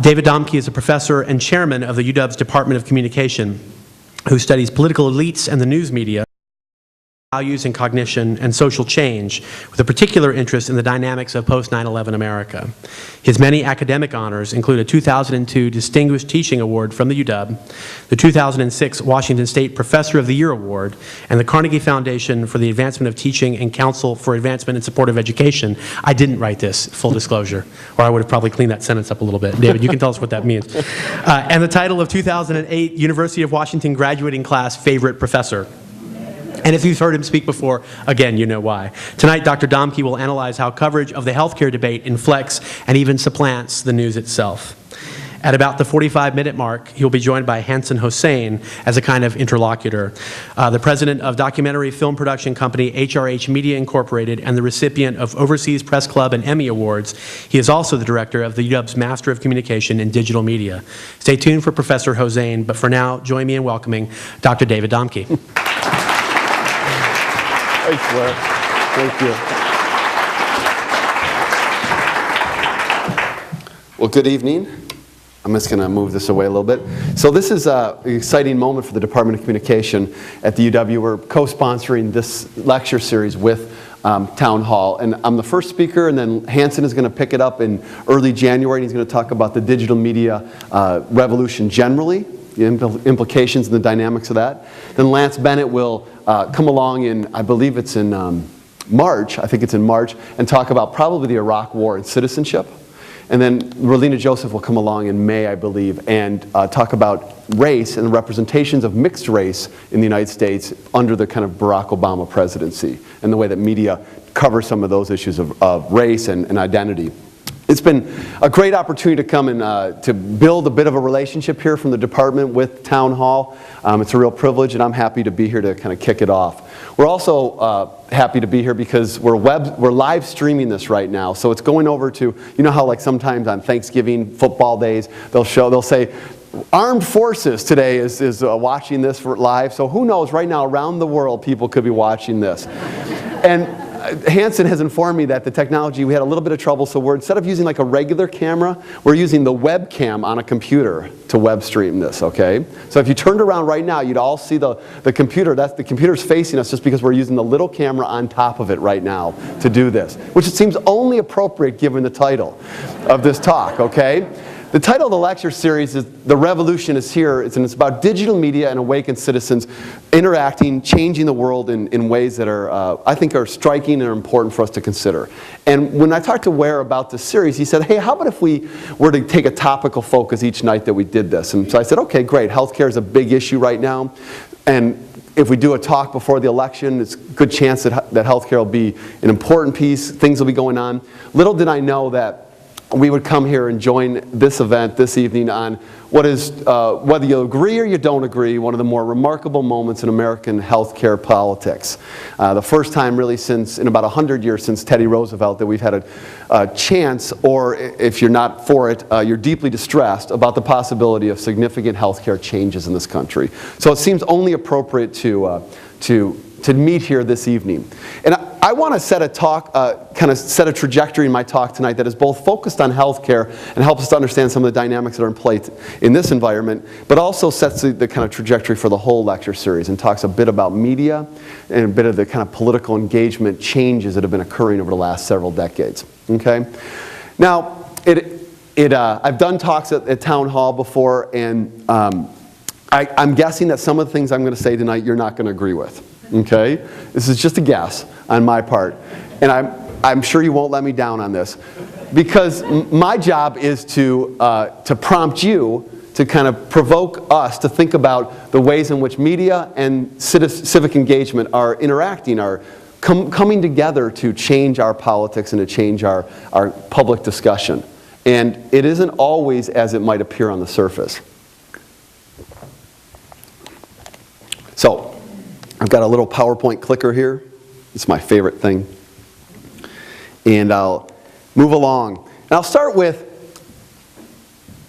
David Domke is a professor and chairman of the UW's Department of Communication, who studies political elites and the news media, values and cognition, and social change, with a particular interest in the dynamics of post-9/11 America. His many academic honors include a 2002 Distinguished Teaching Award from the UW, the 2006 Washington State Professor of the Year Award, and the Carnegie Foundation for the Advancement of Teaching and Council for Advancement and Support of Education. I didn't write this, full disclosure, or I would have probably cleaned that sentence up a little bit. David, you can tell us what that means. And the title of 2008 University of Washington Graduating Class Favorite Professor. And if you've heard him speak before, again, you know why. Tonight, Dr. Domke will analyze how coverage of the healthcare debate inflects and even supplants the news itself. At about the 45-minute mark, he'll be joined by Hansen Hossein as a kind of interlocutor, the president of documentary film production company HRH Media Incorporated and the recipient of Overseas Press Club and Emmy Awards. He is also the director of the UW's Master of Communication in Digital Media. Stay tuned for Professor Hossein, but for now, join me in welcoming Dr. David Domke. Thanks, Blair. Thank you. Well, good evening. I'm just going to move this away a little bit. So this is an exciting moment for the Department of Communication at the UW. We're co-sponsoring this lecture series with Town Hall. And I'm the first speaker, and then Hansen is going to pick it up in early January, and he's going to talk about the digital media revolution generally, the implications and the dynamics of that. Then Lance Bennett will come along in, I believe it's in March, I think it's in March, and talk about probably the Iraq War and citizenship. And then Rolina Joseph will come along in May, I believe, and talk about race and the representations of mixed race in the United States under the kind of Barack Obama presidency, and the way that media cover some of those issues of race and identity. It's been a great opportunity to come and to build a bit of a relationship here from the department with Town Hall. It's a real privilege, and I'm happy to be here to kind of kick it off. We're also happy to be here because we're live streaming this right now. So it's going over to, you know how like sometimes on Thanksgiving football days they'll say Armed Forces today is watching this for live. So who knows, right now around the world people could be watching this. And Hansen has informed me that the technology, we had a little bit of trouble, so instead of using like a regular camera, we're using the webcam on a computer to web stream this, okay? So if you turned around right now, you'd all see the computer. The computer's facing us just because we're using the little camera on top of it right now to do this, which it seems only appropriate given the title of this talk, okay? The title of the lecture series is The Revolution is Here, and it's about digital media and awakened citizens interacting, changing the world in ways that are, I think, are striking and are important for us to consider. And when I talked to Ware about this series, he said, hey, how about if we were to take a topical focus each night that we did this? And so I said, okay, great. Healthcare is a big issue right now. And if we do a talk before the election, it's a good chance that healthcare will be an important piece. Things will be going on. Little did I know that we would come here and join this event this evening on what is, whether you agree or you don't agree, one of the more remarkable moments in American healthcare politics. The first time really in about 100 years since Teddy Roosevelt that we've had a chance, or if you're not for it, you're deeply distressed about the possibility of significant healthcare changes in this country. So it seems only appropriate to meet here this evening. And I want to set a talk, kind of set a trajectory in my talk tonight that is both focused on healthcare and helps us to understand some of the dynamics that are in play in this environment, but also sets the kind of trajectory for the whole lecture series and talks a bit about media and a bit of the kind of political engagement changes that have been occurring over the last several decades. Okay? Now, I've done talks at Town Hall before, and I'm guessing that some of the things I'm going to say tonight you're not going to agree with. Okay? This is just a guess on my part. And I'm sure you won't let me down on this. Because my job is to prompt you to kind of provoke us to think about the ways in which media and civic engagement are interacting, are coming together to change our politics and to change our public discussion. And it isn't always as it might appear on the surface. So, I've got a little PowerPoint clicker here. It's my favorite thing. And I'll move along. And I'll start with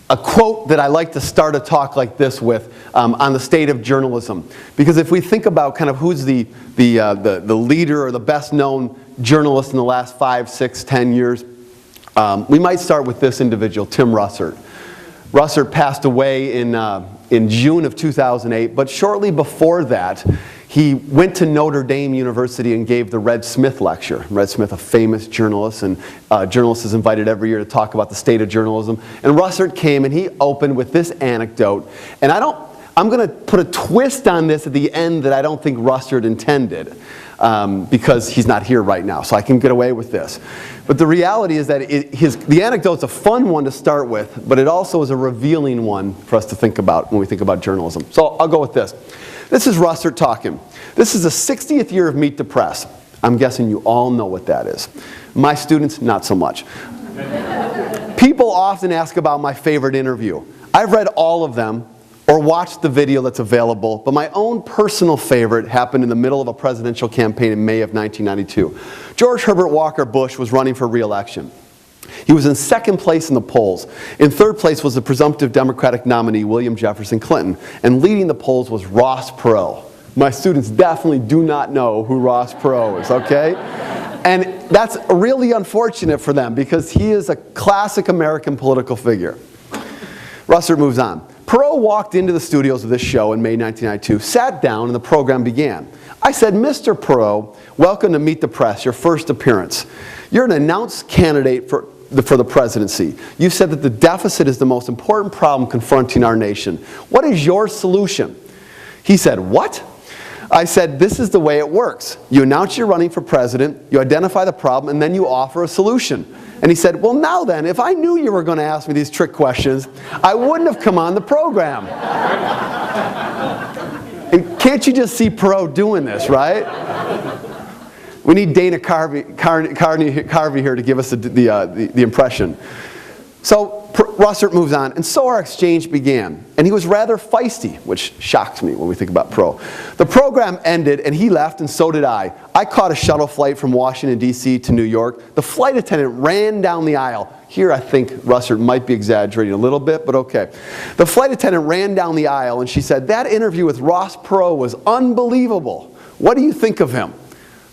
a quote that I like to start a talk like this with on the state of journalism. Because if we think about kind of who's the leader or the best known journalist in the last 5, 6, 10 years, we might start with this individual, Tim Russert. Russert passed away in June of 2008, but shortly before that, he went to Notre Dame University and gave the Red Smith Lecture. Red Smith, a famous journalist, and journalist is invited every year to talk about the state of journalism. And Russert came and he opened with this anecdote. And I'm going to put a twist on this at the end that I don't think Russert intended, because he's not here right now, so I can get away with this. But the reality is that the anecdote's a fun one to start with, but it also is a revealing one for us to think about when we think about journalism. So I'll go with this. This is Russert talking. This is the 60th year of Meet the Press. I'm guessing you all know what that is. My students, not so much. People often ask about my favorite interview. I've read all of them or watched the video that's available, but my own personal favorite happened in the middle of a presidential campaign in May of 1992. George Herbert Walker Bush was running for re-election. He was in second place in the polls. In third place was the presumptive Democratic nominee, William Jefferson Clinton. And leading the polls was Ross Perot. My students definitely do not know who Ross Perot is, okay? And that's really unfortunate for them because he is a classic American political figure. Russert moves on. Perot walked into the studios of this show in May 1992, sat down, and the program began. I said, Mr. Perot, welcome to Meet the Press, your first appearance. You're an announced candidate for the presidency. You said that the deficit is the most important problem confronting our nation. What is your solution? He said, what? I said, this is the way it works. You announce you're running for president, you identify the problem, and then you offer a solution. And he said, well, now then, if I knew you were going to ask me these trick questions, I wouldn't have come on the program. And can't you just see Perot doing this, right? We need Dana Carvey here to give us the impression. So Russert moves on, and so our exchange began. And he was rather feisty, which shocked me when we think about Perot. The program ended, and he left, and so did I. I caught a shuttle flight from Washington, D.C. to New York. The flight attendant ran down the aisle. Here I think Russert might be exaggerating a little bit, but okay. The flight attendant ran down the aisle, and she said, that interview with Ross Perot was unbelievable. What do you think of him?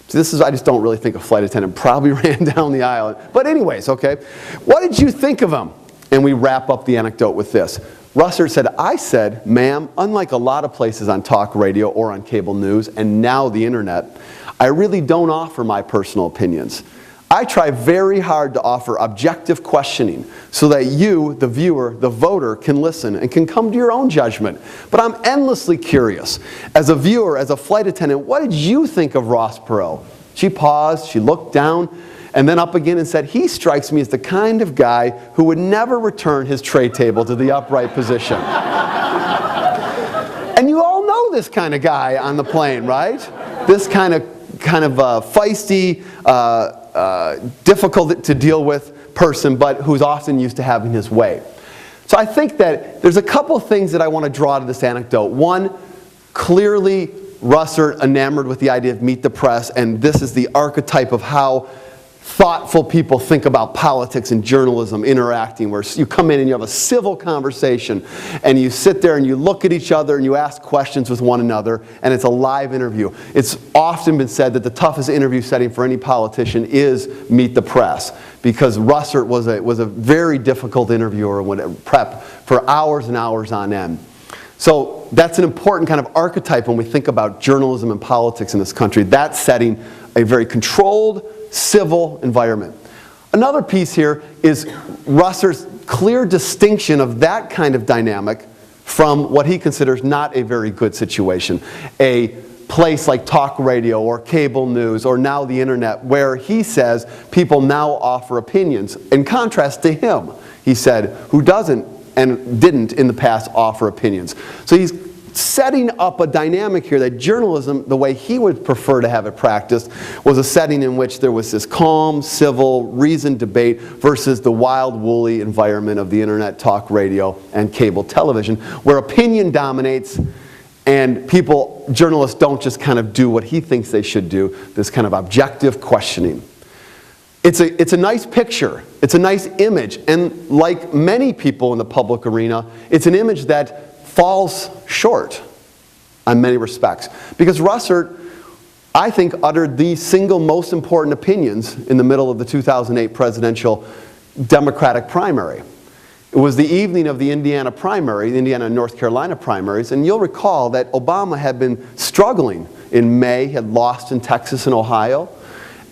So I just don't really think a flight attendant probably ran down the aisle. But anyways, okay. What did you think of him? And we wrap up the anecdote with this. Russert said, I said, ma'am, unlike a lot of places on talk radio or on cable news, and now the internet, I really don't offer my personal opinions. I try very hard to offer objective questioning so that you, the viewer, the voter, can listen and can come to your own judgment. But I'm endlessly curious. As a viewer, as a flight attendant, what did you think of Ross Perot? She paused, she looked down, and then up again and said, he strikes me as the kind of guy who would never return his tray table to the upright position. And you all know this kind of guy on the plane, right? This kind of feisty, difficult to deal with person, but who's often used to having his way. So I think that there's a couple things that I want to draw to this anecdote. One, clearly Russert enamored with the idea of Meet the Press, and this is the archetype of how thoughtful people think about politics and journalism interacting, where you come in and you have a civil conversation and you sit there and you look at each other and you ask questions with one another, and it's a live interview. It's often been said that the toughest interview setting for any politician is Meet the Press, because Russert was a very difficult interviewer and would prep for hours and hours on end. So that's an important kind of archetype when we think about journalism and politics in this country. That's setting a very controlled, civil environment. Another piece here is Russert's clear distinction of that kind of dynamic from what he considers not a very good situation. A place like talk radio or cable news or now the internet, where he says people now offer opinions. In contrast to him, he said, who doesn't and didn't in the past offer opinions. So he's setting up a dynamic here that journalism, the way he would prefer to have it practiced, was a setting in which there was this calm, civil, reasoned debate versus the wild, woolly environment of the internet, talk radio, and cable television, where opinion dominates and journalists don't just kind of do what he thinks they should do, this kind of objective questioning. It's a nice picture. It's a nice image. And like many people in the public arena, it's an image that falls short on many respects. Because Russert, I think, uttered the single most important opinions in the middle of the 2008 presidential Democratic primary. It was the evening of the Indiana primary, the Indiana and North Carolina primaries, and you'll recall that Obama had been struggling in May, had lost in Texas and Ohio,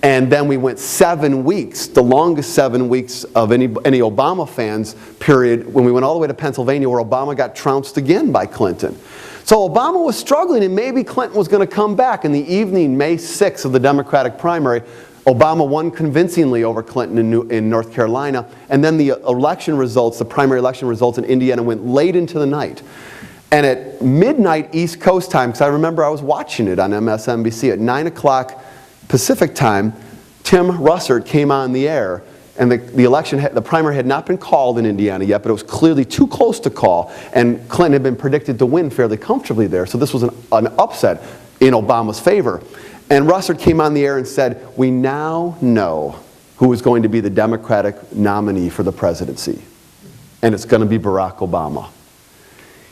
and then we went 7 weeks, the longest 7 weeks of any Obama fans period, when we went all the way to Pennsylvania where Obama got trounced again by Clinton. So Obama was struggling, and maybe Clinton was going to come back. In the evening, May 6th of the Democratic primary, Obama won convincingly over Clinton in North Carolina, and then the election results, the primary election results in Indiana went late into the night. And at midnight East Coast time, because I remember I was watching it on MSNBC, at 9 o'clock Pacific time, Tim Russert came on the air, and the primary had not been called in Indiana yet, but it was clearly too close to call, and Clinton had been predicted to win fairly comfortably there, so this was an upset in Obama's favor. And Russert came on the air and said, "We now know who is going to be the Democratic nominee for the presidency, and it's going to be Barack Obama."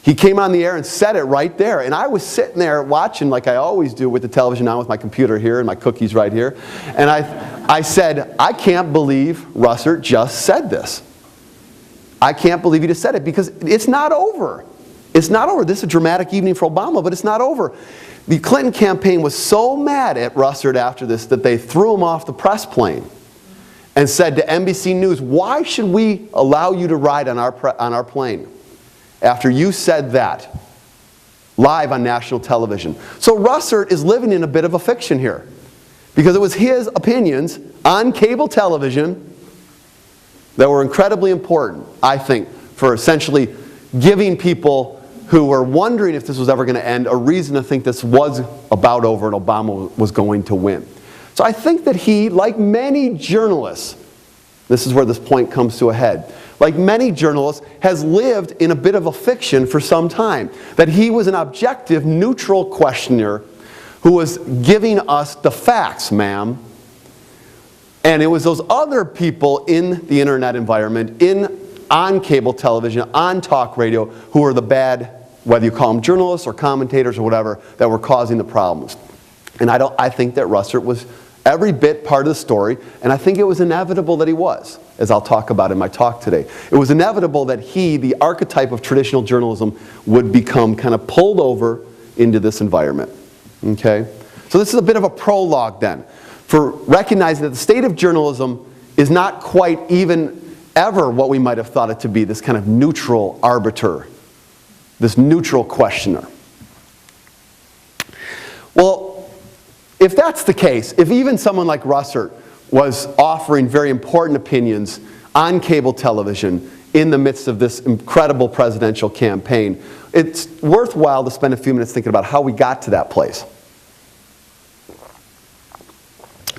He came on the air and said it right there, and I was sitting there watching like I always do with the television on with my computer here and my cookies right here, and I said, "I can't believe Russert just said this. I can't believe he just said it, because it's not over. It's not over. This is a dramatic evening for Obama, but it's not over." The Clinton campaign was so mad at Russert after this that they threw him off the press plane and said to NBC News, "Why should we allow you to ride on our plane after you said that live on national television?" So Russert is living in a bit of a fiction here, because it was his opinions on cable television that were incredibly important, I think, for essentially giving people who were wondering if this was ever going to end a reason to think this was about over and Obama was going to win. So I think that he, like many journalists, this is where this point comes to a head, like many journalists, has lived in a bit of a fiction for some time. That he was an objective, neutral questioner who was giving us the facts, ma'am. And it was those other people in the internet environment, on cable television, on talk radio, who were the bad, whether you call them journalists or commentators or whatever, that were causing the problems. And I think that Russert was every bit part of the story, and I think it was inevitable that he was, as I'll talk about in my talk today. It was inevitable that he, the archetype of traditional journalism, would become kind of pulled over into this environment. Okay? So this is a bit of a prologue then, for recognizing that the state of journalism is not quite even ever what we might have thought it to be, this kind of neutral arbiter, this neutral questioner. Well, if that's the case, if even someone like Russert was offering very important opinions on cable television in the midst of this incredible presidential campaign, it's worthwhile to spend a few minutes thinking about how we got to that place.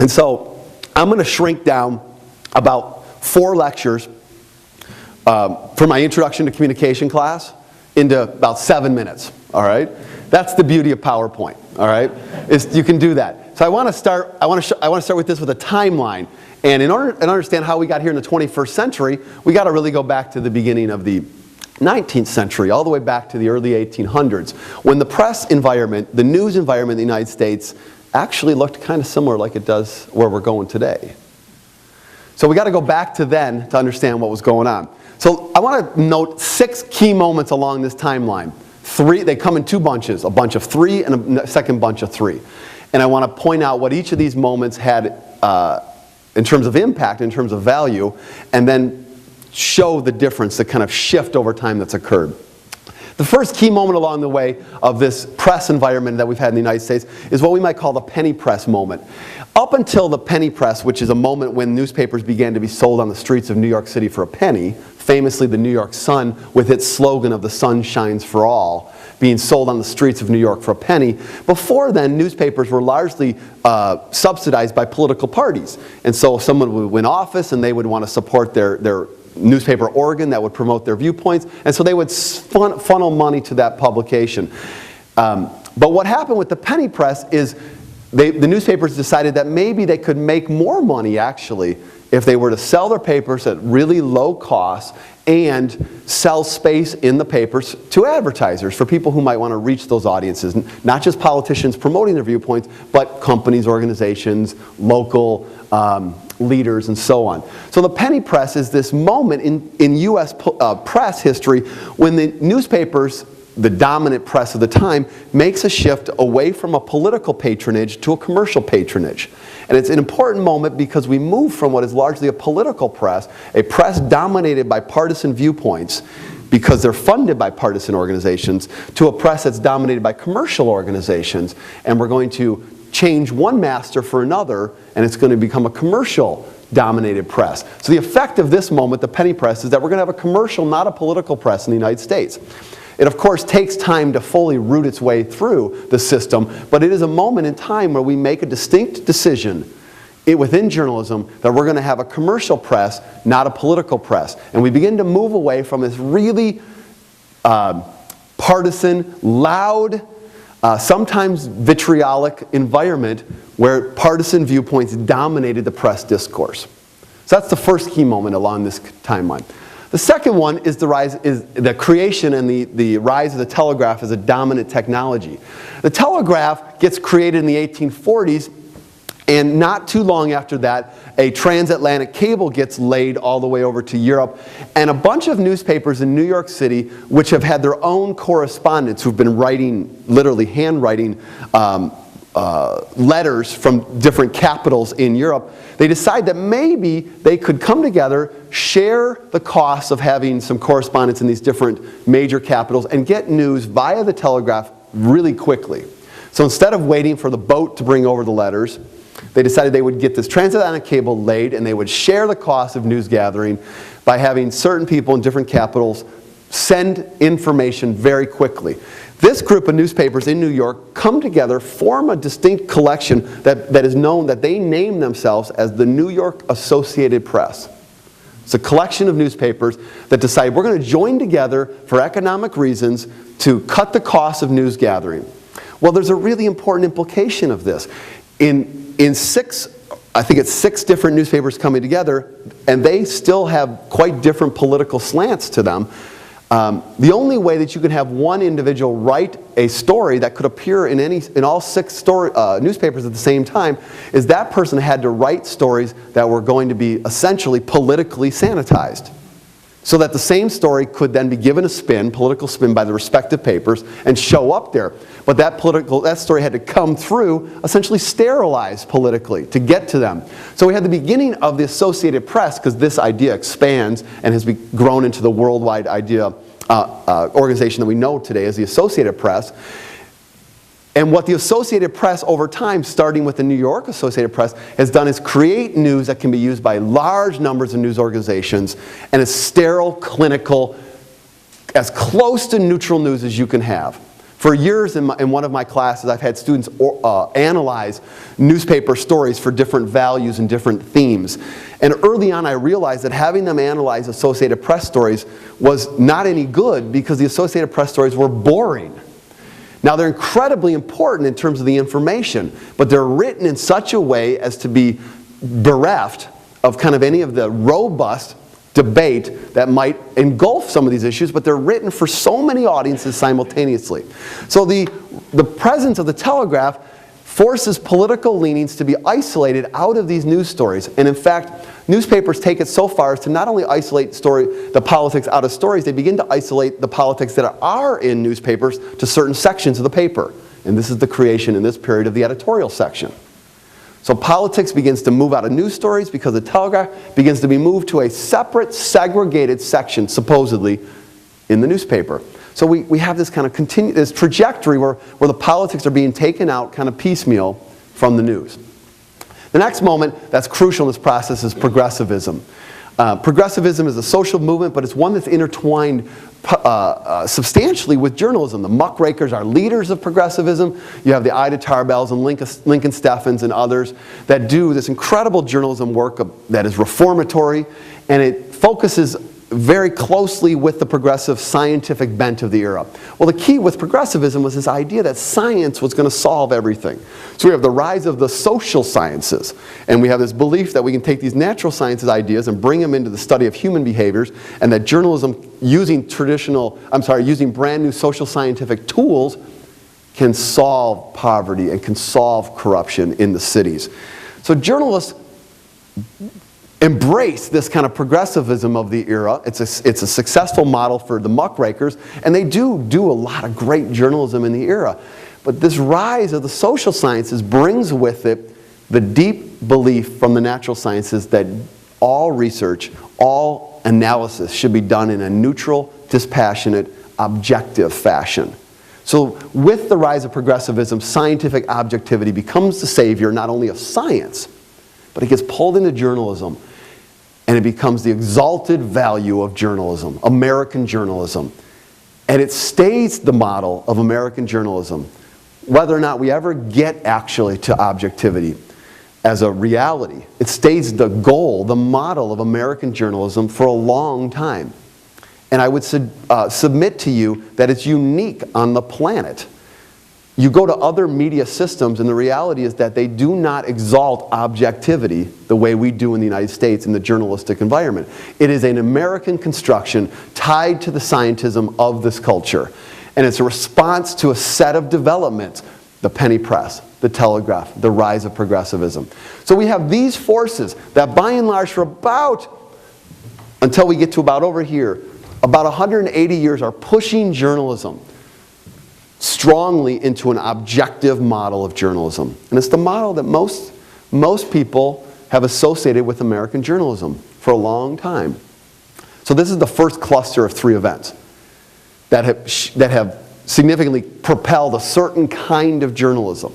And so I'm going to shrink down about 4 lectures for my introduction to communication class into about 7 minutes, all right? That's the beauty of PowerPoint, all right? You can do that. So I want to start with this with a timeline. And in order to understand how we got here in the 21st century, we got to really go back to the beginning of the 19th century, all the way back to the early 1800s, when the press environment, the news environment in the United States actually looked kind of similar like it does where we're going today. So we got to go back to then to understand what was going on. So I want to note 6 key moments along this timeline. 3, they come in 2 bunches, a bunch of 3 and a second bunch of 3. And I want to point out what each of these moments had in terms of impact, in terms of value, and then show the difference, the kind of shift over time that's occurred. The first key moment along the way of this press environment that we've had in the United States is what we might call the penny press moment. Up until the penny press, which is a moment when newspapers began to be sold on the streets of New York City for a penny, famously the New York Sun with its slogan of "the sun shines for all," being sold on the streets of New York for a penny. Before then, newspapers were largely subsidized by political parties. And so if someone would win office and they would want to support their newspaper organ that would promote their viewpoints, and so they would funnel money to that publication. But what happened with the penny press is the newspapers decided that maybe they could make more money actually if they were to sell their papers at really low cost and sell space in the papers to advertisers, for people who might want to reach those audiences. Not just politicians promoting their viewpoints, but companies, organizations, local leaders, and so on. So the penny press is this moment in U.S. Press history when the newspapers, the dominant press of the time, makes a shift away from a political patronage to a commercial patronage. And it's an important moment because we move from what is largely a political press, a press dominated by partisan viewpoints, because they're funded by partisan organizations, to a press that's dominated by commercial organizations. And we're going to change one master for another, and it's going to become a commercial dominated press. So the effect of this moment, the penny press, is that we're going to have a commercial, not a political press in the United States. It, of course, takes time to fully root its way through the system, but it is a moment in time where we make a distinct decision within journalism that we're going to have a commercial press, not a political press. And we begin to move away from this really partisan, loud, sometimes vitriolic environment where partisan viewpoints dominated the press discourse. So that's the first key moment along this timeline. The second one is the creation and the rise of the telegraph as a dominant technology. The telegraph gets created in the 1840s, and not too long after that, a transatlantic cable gets laid all the way over to Europe, and a bunch of newspapers in New York City, which have had their own correspondents who've been writing, literally handwriting, letters from different capitals in Europe, they decide that maybe they could come together, share the costs of having some correspondence in these different major capitals, and get news via the telegraph really quickly. So instead of waiting for the boat to bring over the letters, they decided they would get this transatlantic cable laid, and they would share the cost of news gathering by having certain people in different capitals send information very quickly. This group of newspapers in New York come together, form a distinct collection that is known, that they name themselves as the New York Associated Press. It's a collection of newspapers that decide we're going to join together for economic reasons to cut the cost of news gathering. Well, there's a really important implication of this. In six, I think it's 6 different newspapers coming together, and they still have quite different political slants to them. The only way that you can have one individual write a story that could appear in all 6 newspapers at the same time is that person had to write stories that were going to be essentially politically sanitized, so that the same story could then be given a political spin by the respective papers and show up there. But that story had to come through essentially sterilized politically to get to them. So we had the beginning of the Associated Press, because this idea expands and has grown into the worldwide idea organization that we know today as the Associated Press. And what the Associated Press over time, starting with the New York Associated Press, has done is create news that can be used by large numbers of news organizations, and is sterile, clinical, as close to neutral news as you can have. For years in one of my classes, I've had students analyze newspaper stories for different values and different themes. And early on I realized that having them analyze Associated Press stories was not any good, because the Associated Press stories were boring. Now, they're incredibly important in terms of the information, but they're written in such a way as to be bereft of kind of any of the robust debate that might engulf some of these issues, but they're written for so many audiences simultaneously. So the presence of the telegraph forces political leanings to be isolated out of these news stories. And in fact, newspapers take it so far as to not only isolate the politics out of stories, they begin to isolate the politics that are in newspapers to certain sections of the paper. And this is the creation in this period of the editorial section. So politics begins to move out of news stories because the telegraph begins to be moved to a separate, segregated section, supposedly, in the newspaper. So we have this kind of this trajectory where the politics are being taken out kind of piecemeal from the news. The next moment that's crucial in this process is progressivism. Progressivism is a social movement, but it's one that's intertwined substantially with journalism. The muckrakers are leaders of progressivism. You have the Ida Tarbells and Lincoln Steffens and others that do this incredible journalism work that is reformatory, and it focuses very closely with the progressive scientific bent of the era. Well, the key with progressivism was this idea that science was going to solve everything. So we have the rise of the social sciences, and we have this belief that we can take these natural sciences ideas and bring them into the study of human behaviors, and that journalism, using brand new social scientific tools, can solve poverty and can solve corruption in the cities. So journalists embrace this kind of progressivism of the era. It's a successful model for the muckrakers, and they do a lot of great journalism in the era. But this rise of the social sciences brings with it the deep belief from the natural sciences that all research, all analysis should be done in a neutral, dispassionate, objective fashion. So with the rise of progressivism, scientific objectivity becomes the savior not only of science, but it gets pulled into journalism, and it becomes the exalted value of journalism, American journalism. And it stays the model of American journalism, whether or not we ever get actually to objectivity as a reality. It stays the goal, the model of American journalism for a long time. And I would submit to you that it's unique on the planet. You go to other media systems, and the reality is that they do not exalt objectivity the way we do in the United States in the journalistic environment. It is an American construction tied to the scientism of this culture. And it's a response to a set of developments, the penny press, the telegraph, the rise of progressivism. So we have these forces that by and large for until we get to about over here, about 180 years are pushing journalism strongly into an objective model of journalism. And it's the model that most people have associated with American journalism for a long time. So this is the first cluster of 3 events that have significantly propelled a certain kind of journalism.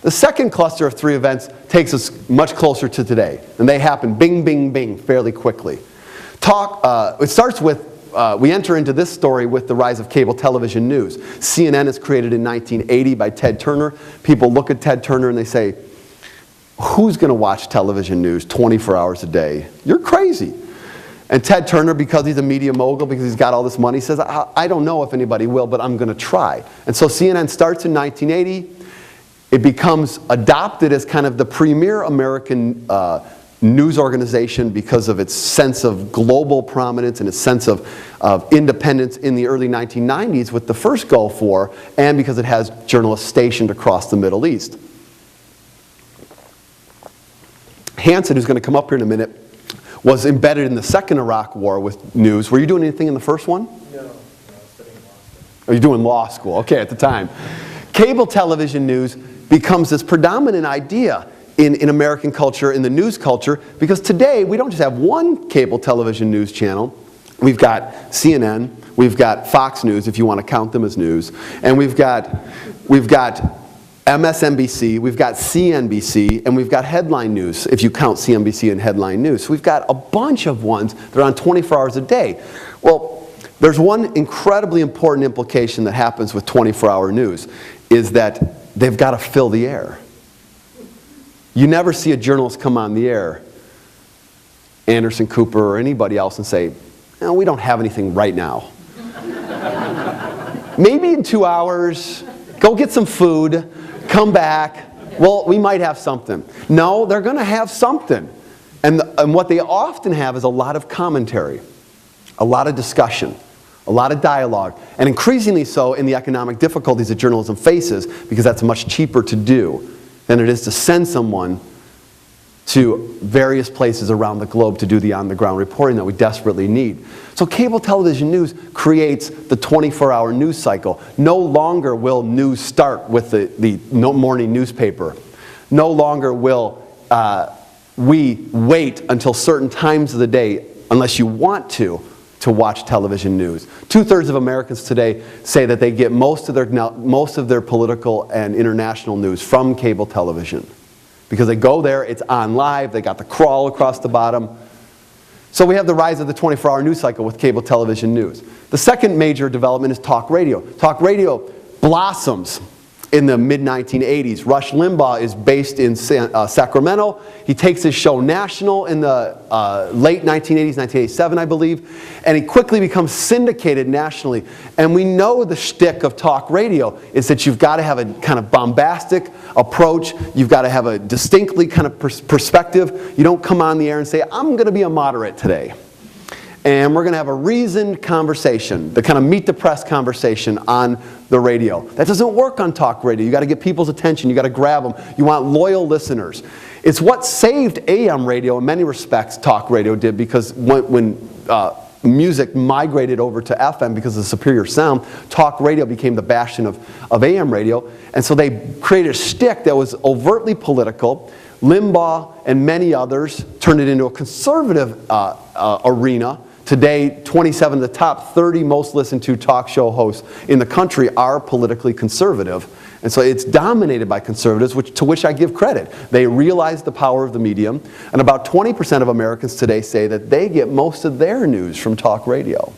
The second cluster of 3 events takes us much closer to today, and they happen bing, bing, bing fairly quickly. It starts with we enter into this story with the rise of cable television news. CNN is created in 1980 by Ted Turner. People look at Ted Turner and they say, who's going to watch television news 24 hours a day? You're crazy. And Ted Turner, because he's a media mogul, because he's got all this money, says, I don't know if anybody will, but I'm going to try. And so CNN starts in 1980. It becomes adopted as kind of the premier American news organization because of its sense of global prominence and its sense of independence in the early 1990s with the first Gulf War, and because it has journalists stationed across the Middle East. Hansen, who's going to come up here in a minute, was embedded in the second Iraq War with news. Were you doing anything in the first one? No, I was studying law school. Oh, you're doing law school, okay, at the time. Cable television news becomes this predominant idea in American culture, in the news culture, because today we don't just have one cable television news channel. We've got CNN, we've got Fox News, if you want to count them as news, and we've got MSNBC, we've got CNBC, and we've got headline news, if you count CNBC and headline news. So we've got a bunch of ones that are on 24 hours a day. Well, there's one incredibly important implication that happens with 24-hour news, is that they've got to fill the air. You never see a journalist come on the air, Anderson Cooper or anybody else, and say, no, we don't have anything right now. Maybe in 2 hours, go get some food, come back, well, we might have something. No, they're going to have something. And what they often have is a lot of commentary, a lot of discussion, a lot of dialogue, and increasingly so in the economic difficulties that journalism faces, because that's much cheaper to do than it is to send someone to various places around the globe to do the on-the-ground reporting that we desperately need. So cable television news creates the 24-hour news cycle. No longer will news start with the morning newspaper. No longer will we wait until certain times of the day, unless you want to watch television news. 2/3 of Americans today say that they get most of their political and international news from cable television. Because they go there, it's on live, they got the crawl across the bottom. So we have the rise of the 24-hour news cycle with cable television news. The second major development is talk radio. Talk radio blossoms in the mid-1980s. Rush Limbaugh is based in Sacramento. He takes his show national in the late 1980s, 1987, I believe, and he quickly becomes syndicated nationally. And we know the shtick of talk radio is that you've got to have a kind of bombastic approach. You've got to have a distinctly kind of perspective. You don't come on the air and say, I'm going to be a moderate today. and we're going to have a reasoned conversation, the kind of meet the press conversation on the radio. That doesn't work on talk radio. You got to get people's attention. You got to grab them. You want loyal listeners. It's what saved AM radio in many respects, talk radio did, because when music migrated over to FM because of the superior sound, talk radio became the bastion of AM radio. And so they created a shtick that was overtly political. Limbaugh and many others turned it into a conservative arena. Today, 27 of the top 30 most listened to talk show hosts in the country are politically conservative. And so it's dominated by conservatives, to which I give credit. They realize the power of the medium, and about 20% of Americans today say that they get most of their news from talk radio.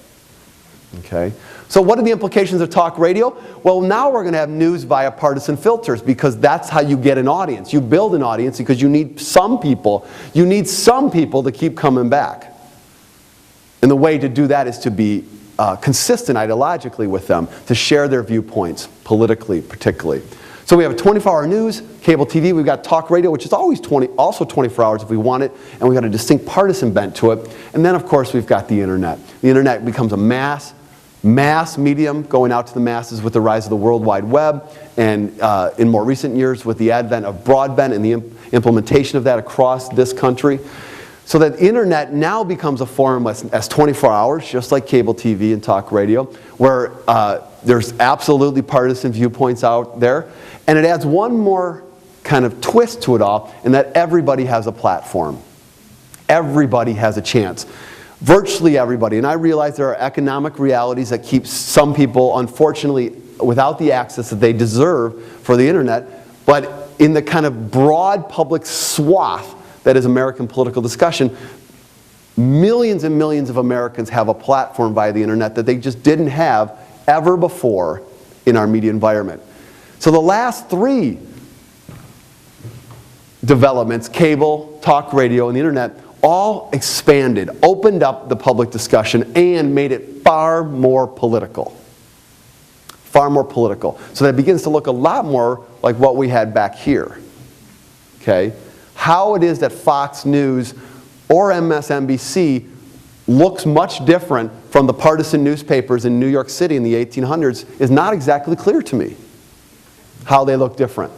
Okay? So what are the implications of talk radio? Well, now we're going to have news via partisan filters, because that's how you get an audience. You build an audience because you need some people. You need some people to keep coming back. And the way to do that is to be consistent ideologically with them, to share their viewpoints, politically particularly. So we have a 24-hour news, cable TV, we've got talk radio, which is always also 24 hours if we want it, and we've got a distinct partisan bent to it. And then, of course, we've got the internet. The internet becomes a mass medium going out to the masses with the rise of the World Wide Web, and in more recent years with the advent of broadband and the implementation of that across this country. So that the internet now becomes a forum as 24 hours, just like cable TV and talk radio, where there's absolutely partisan viewpoints out there. And it adds one more kind of twist to it all, in that everybody has a platform. Everybody has a chance. Virtually everybody. And I realize there are economic realities that keep some people, unfortunately, without the access that they deserve for the internet. But in the kind of broad public swath that is American political discussion, millions and millions of Americans have a platform via the internet that they just didn't have ever before in our media environment. So the last three developments, cable, talk radio, and the internet, all expanded, opened up the public discussion, and made it far more political. Far more political. So that it begins to look a lot more like what we had back here. Okay? How it is that Fox News or MSNBC looks much different from the partisan newspapers in New York City in the 1800s is not exactly clear to me. How they look different.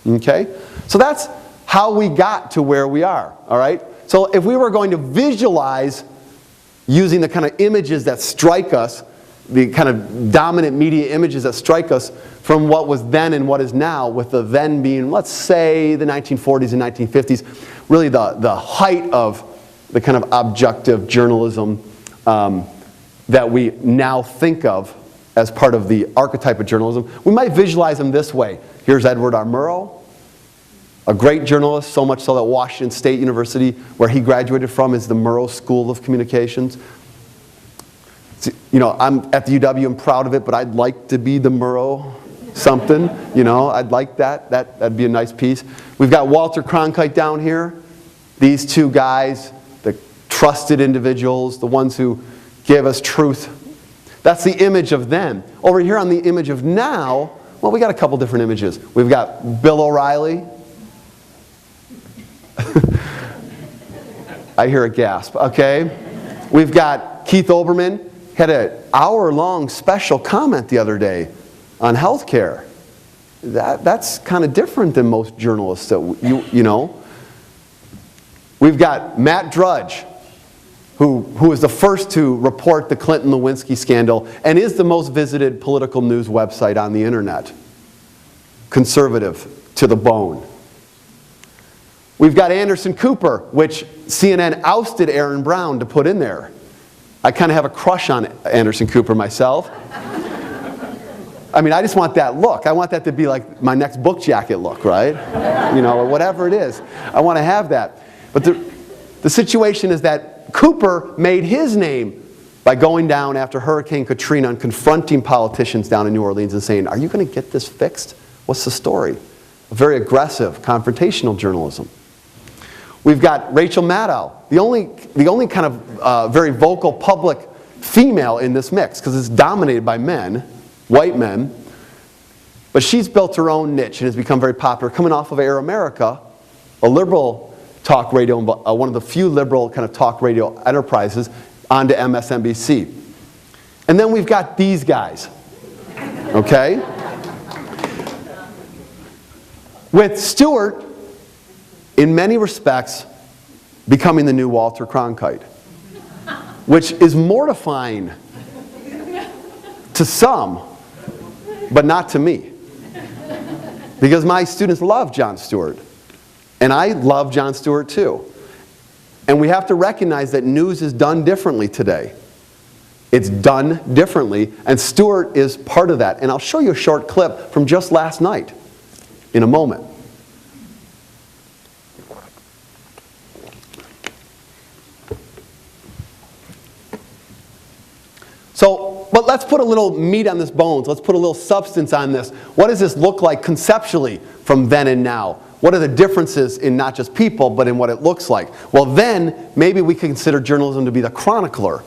Okay? So that's how we got to where we are. All right? So if we were going to visualize using the kind of images that strike us, the kind of dominant media images that strike us from what was then and what is now, with the then being, let's say, the 1940s and 1950s, really the height of the kind of objective journalism that we now think of as part of the archetype of journalism. We might visualize them this way. Here's Edward R. Murrow, a great journalist, so much so that Washington State University, where he graduated from, is the Murrow School of Communications. You know, I'm at the UW, I'm proud of it, but I'd like to be the Murrow something. You know, I'd like that. That'd be a nice piece. We've got Walter Cronkite down here. These two guys, the trusted individuals, the ones who give us truth. That's the image of them. Over here on the image of now, well, we got a couple different images. We've got Bill O'Reilly. I hear a gasp, okay? We've got Keith Olbermann. Had an hour-long special comment the other day on health care. That's kind of different than most journalists that you know. We've got Matt Drudge, who was the first to report the Clinton-Lewinsky scandal and is the most visited political news website on the internet. Conservative to the bone. We've got Anderson Cooper, which CNN ousted Aaron Brown to put in there. I kind of have a crush on Anderson Cooper myself. I mean, I just want that look. I want that to be like my next book jacket look, right? You know, or whatever it is. I want to have that. But the situation is that Cooper made his name by going down after Hurricane Katrina and confronting politicians down in New Orleans and saying, are you going to get this fixed? What's the story? A very aggressive, confrontational journalism. We've got Rachel Maddow, the only kind of very vocal public female in this mix, because it's dominated by men, white men. But she's built her own niche and has become very popular, coming off of Air America, a liberal talk radio, one of the few liberal kind of talk radio enterprises, onto MSNBC. And then we've got these guys, okay? With Stewart, in many respects, becoming the new Walter Cronkite, which is mortifying to some, but not to me. Because my students love Jon Stewart, and I love Jon Stewart too. And we have to recognize that news is done differently today. It's done differently, and Stewart is part of that. And I'll show you a short clip from just last night in a moment. So, but let's put a little meat on this bones. Let's put a little substance on this. What does this look like conceptually from then and now? What are the differences in not just people, but in what it looks like? Well, then, maybe we could consider journalism to be the chronicler.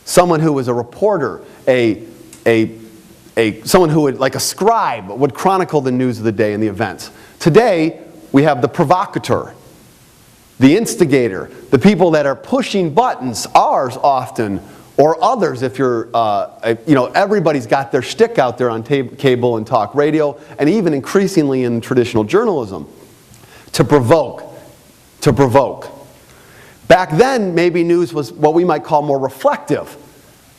Someone who was a reporter, someone who would, like a scribe, would chronicle the news of the day and the events. Today, we have the provocateur, the instigator, the people that are pushing buttons, ours often, or others if you're, everybody's got their shtick out there on cable and talk radio, and even increasingly in traditional journalism, to provoke. Back then, maybe news was what we might call more reflective,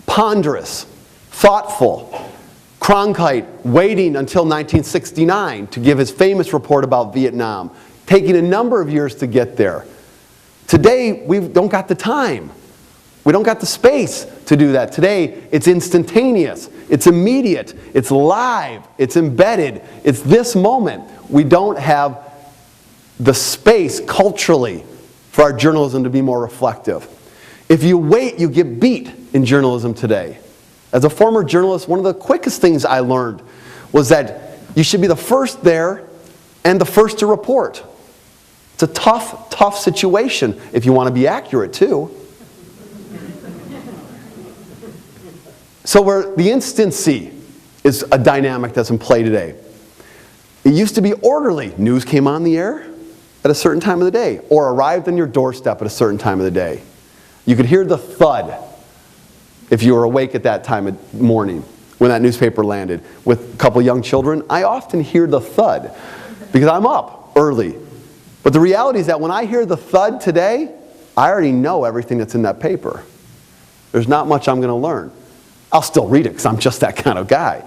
ponderous, thoughtful. Cronkite waiting until 1969 to give his famous report about Vietnam, taking a number of years to get there. Today, we don't got the time. We don't got the space to do that. Today, it's instantaneous, it's immediate, it's live, it's embedded, it's this moment. We don't have the space culturally for our journalism to be more reflective. If you wait, you get beat in journalism today. As a former journalist, one of the quickest things I learned was that you should be the first there and the first to report. It's a tough situation if you want to be accurate too. So where the instancy is a dynamic that's in play today. It used to be orderly. News came on the air at a certain time of the day, or arrived on your doorstep at a certain time of the day. You could hear the thud if you were awake at that time of morning when that newspaper landed. With a couple young children, I often hear the thud because I'm up early. But the reality is that when I hear the thud today, I already know everything that's in that paper. There's not much I'm going to learn. I'll still read it because I'm just that kind of guy.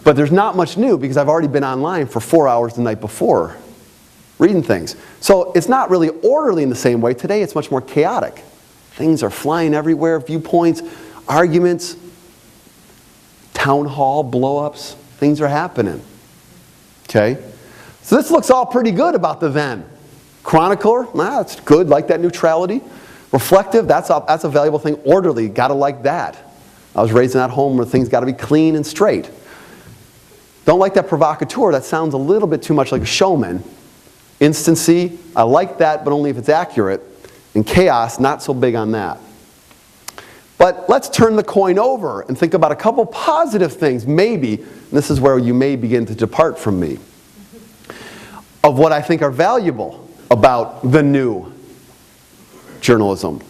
But there's not much new because I've already been online for 4 hours the night before reading things. So it's not really orderly in the same way. Today it's much more chaotic. Things are flying everywhere, viewpoints, arguments, town hall blow-ups, things are happening. Okay? So this looks all pretty good about the then. Chronicler, that's good, like that neutrality. Reflective, that's a valuable thing. Orderly, gotta like that. I was raised in that home where things gotta be clean and straight. Don't like that provocateur, that sounds a little bit too much like a showman. Instancy, I like that, but only if it's accurate. And chaos, not so big on that. But let's turn the coin over and think about a couple positive things, maybe, and this is where you may begin to depart from me, of what I think are valuable about the new journalism.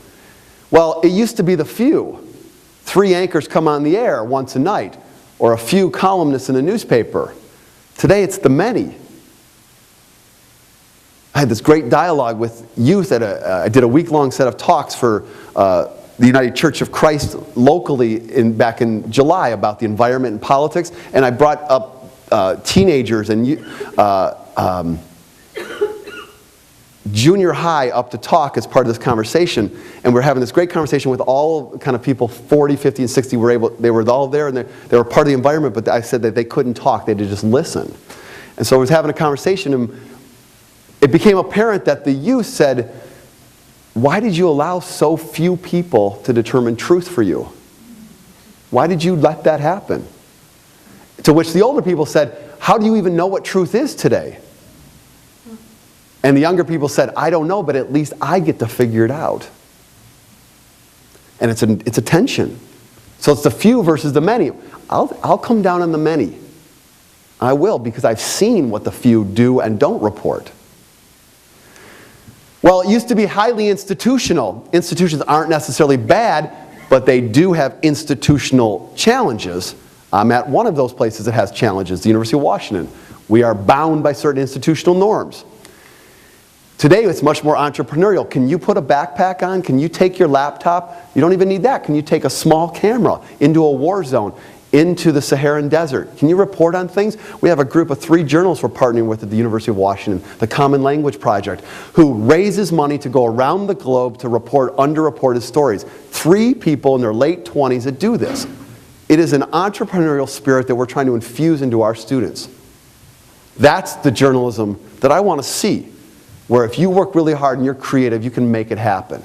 Well, it used to be the few. 3 anchors come on the air once a night, or a few columnists in a newspaper. Today it's the many. I had this great dialogue with youth I did a week-long set of talks for the United Church of Christ locally back in July about the environment and politics, and I brought up teenagers and junior high up to talk as part of this conversation, and we're having this great conversation with all kind of people 40, 50, and 60 they were all there, and they were part of the environment, but I said that they couldn't talk, they had to just listen. And so I was having a conversation, and it became apparent that the youth said, why did you allow so few people to determine truth for you? Why did you let that happen? To which the older people said, how do you even know what truth is today? And the younger people said, I don't know, but at least I get to figure it out. And it's a tension. So it's the few versus the many. I'll come down on the many. I will, because I've seen what the few do and don't report. Well, it used to be highly institutional. Institutions aren't necessarily bad, but they do have institutional challenges. I'm at one of those places that has challenges, the University of Washington. We are bound by certain institutional norms. Today it's much more entrepreneurial. Can you put a backpack on? Can you take your laptop? You don't even need that. Can you take a small camera into a war zone, into the Saharan desert? Can you report on things? We have a group of 3 journalists we're partnering with at the University of Washington, the Common Language Project, who raises money to go around the globe to report underreported stories. 3 people in their late 20s that do this. It is an entrepreneurial spirit that we're trying to infuse into our students. That's the journalism that I want to see, where if you work really hard and you're creative, you can make it happen.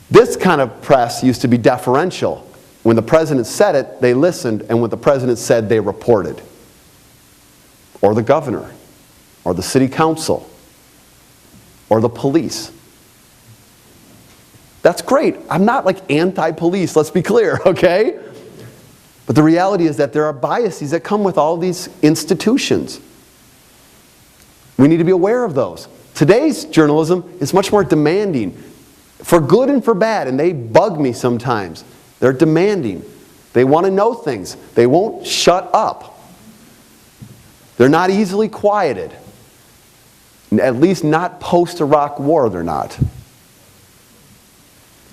This kind of press used to be deferential. When the president said it, they listened, and when the president said, they reported. Or the governor, or the city council, or the police. That's great. I'm not like anti-police, let's be clear, okay? But the reality is that there are biases that come with all these institutions. We need to be aware of those. Today's journalism is much more demanding, for good and for bad, and they bug me sometimes. They're demanding. They want to know things. They won't shut up. They're not easily quieted. At least not post-Iraq war, they're not.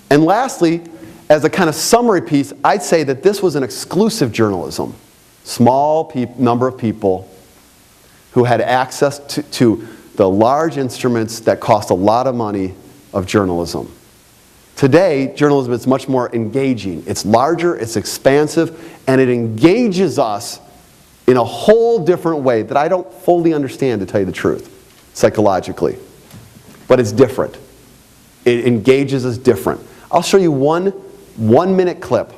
And lastly, as a kind of summary piece, I'd say that this was an exclusive journalism. Small number of people who had access to the large instruments that cost a lot of money of journalism. Today, journalism is much more engaging. It's larger, it's expansive, and it engages us in a whole different way that I don't fully understand, to tell you the truth, psychologically. But it's different. It engages us different. I'll show you one 1-minute clip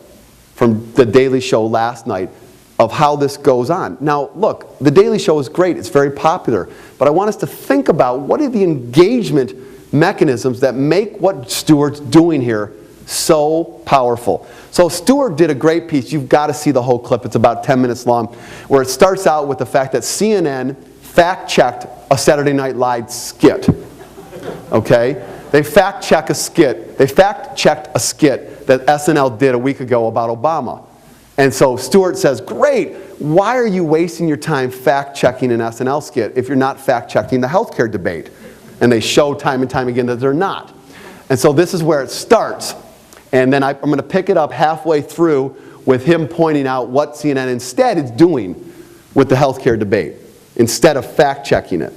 from The Daily Show last night of how this goes on. Now, look, The Daily Show is great. It's very popular. But I want us to think about what are the engagement mechanisms that make what Stewart's doing here so powerful. So Stewart did a great piece. You've got to see the whole clip. It's about 10 minutes long, where it starts out with the fact that CNN fact-checked a Saturday Night Live skit. Okay? They fact-checked a skit that SNL did a week ago about Obama. And so Stewart says, great, why are you wasting your time fact-checking an SNL skit if you're not fact-checking the healthcare debate? And they show time and time again that they're not. And so this is where it starts. And then I'm going to pick it up halfway through with him pointing out what CNN instead is doing with the healthcare debate, instead of fact-checking it.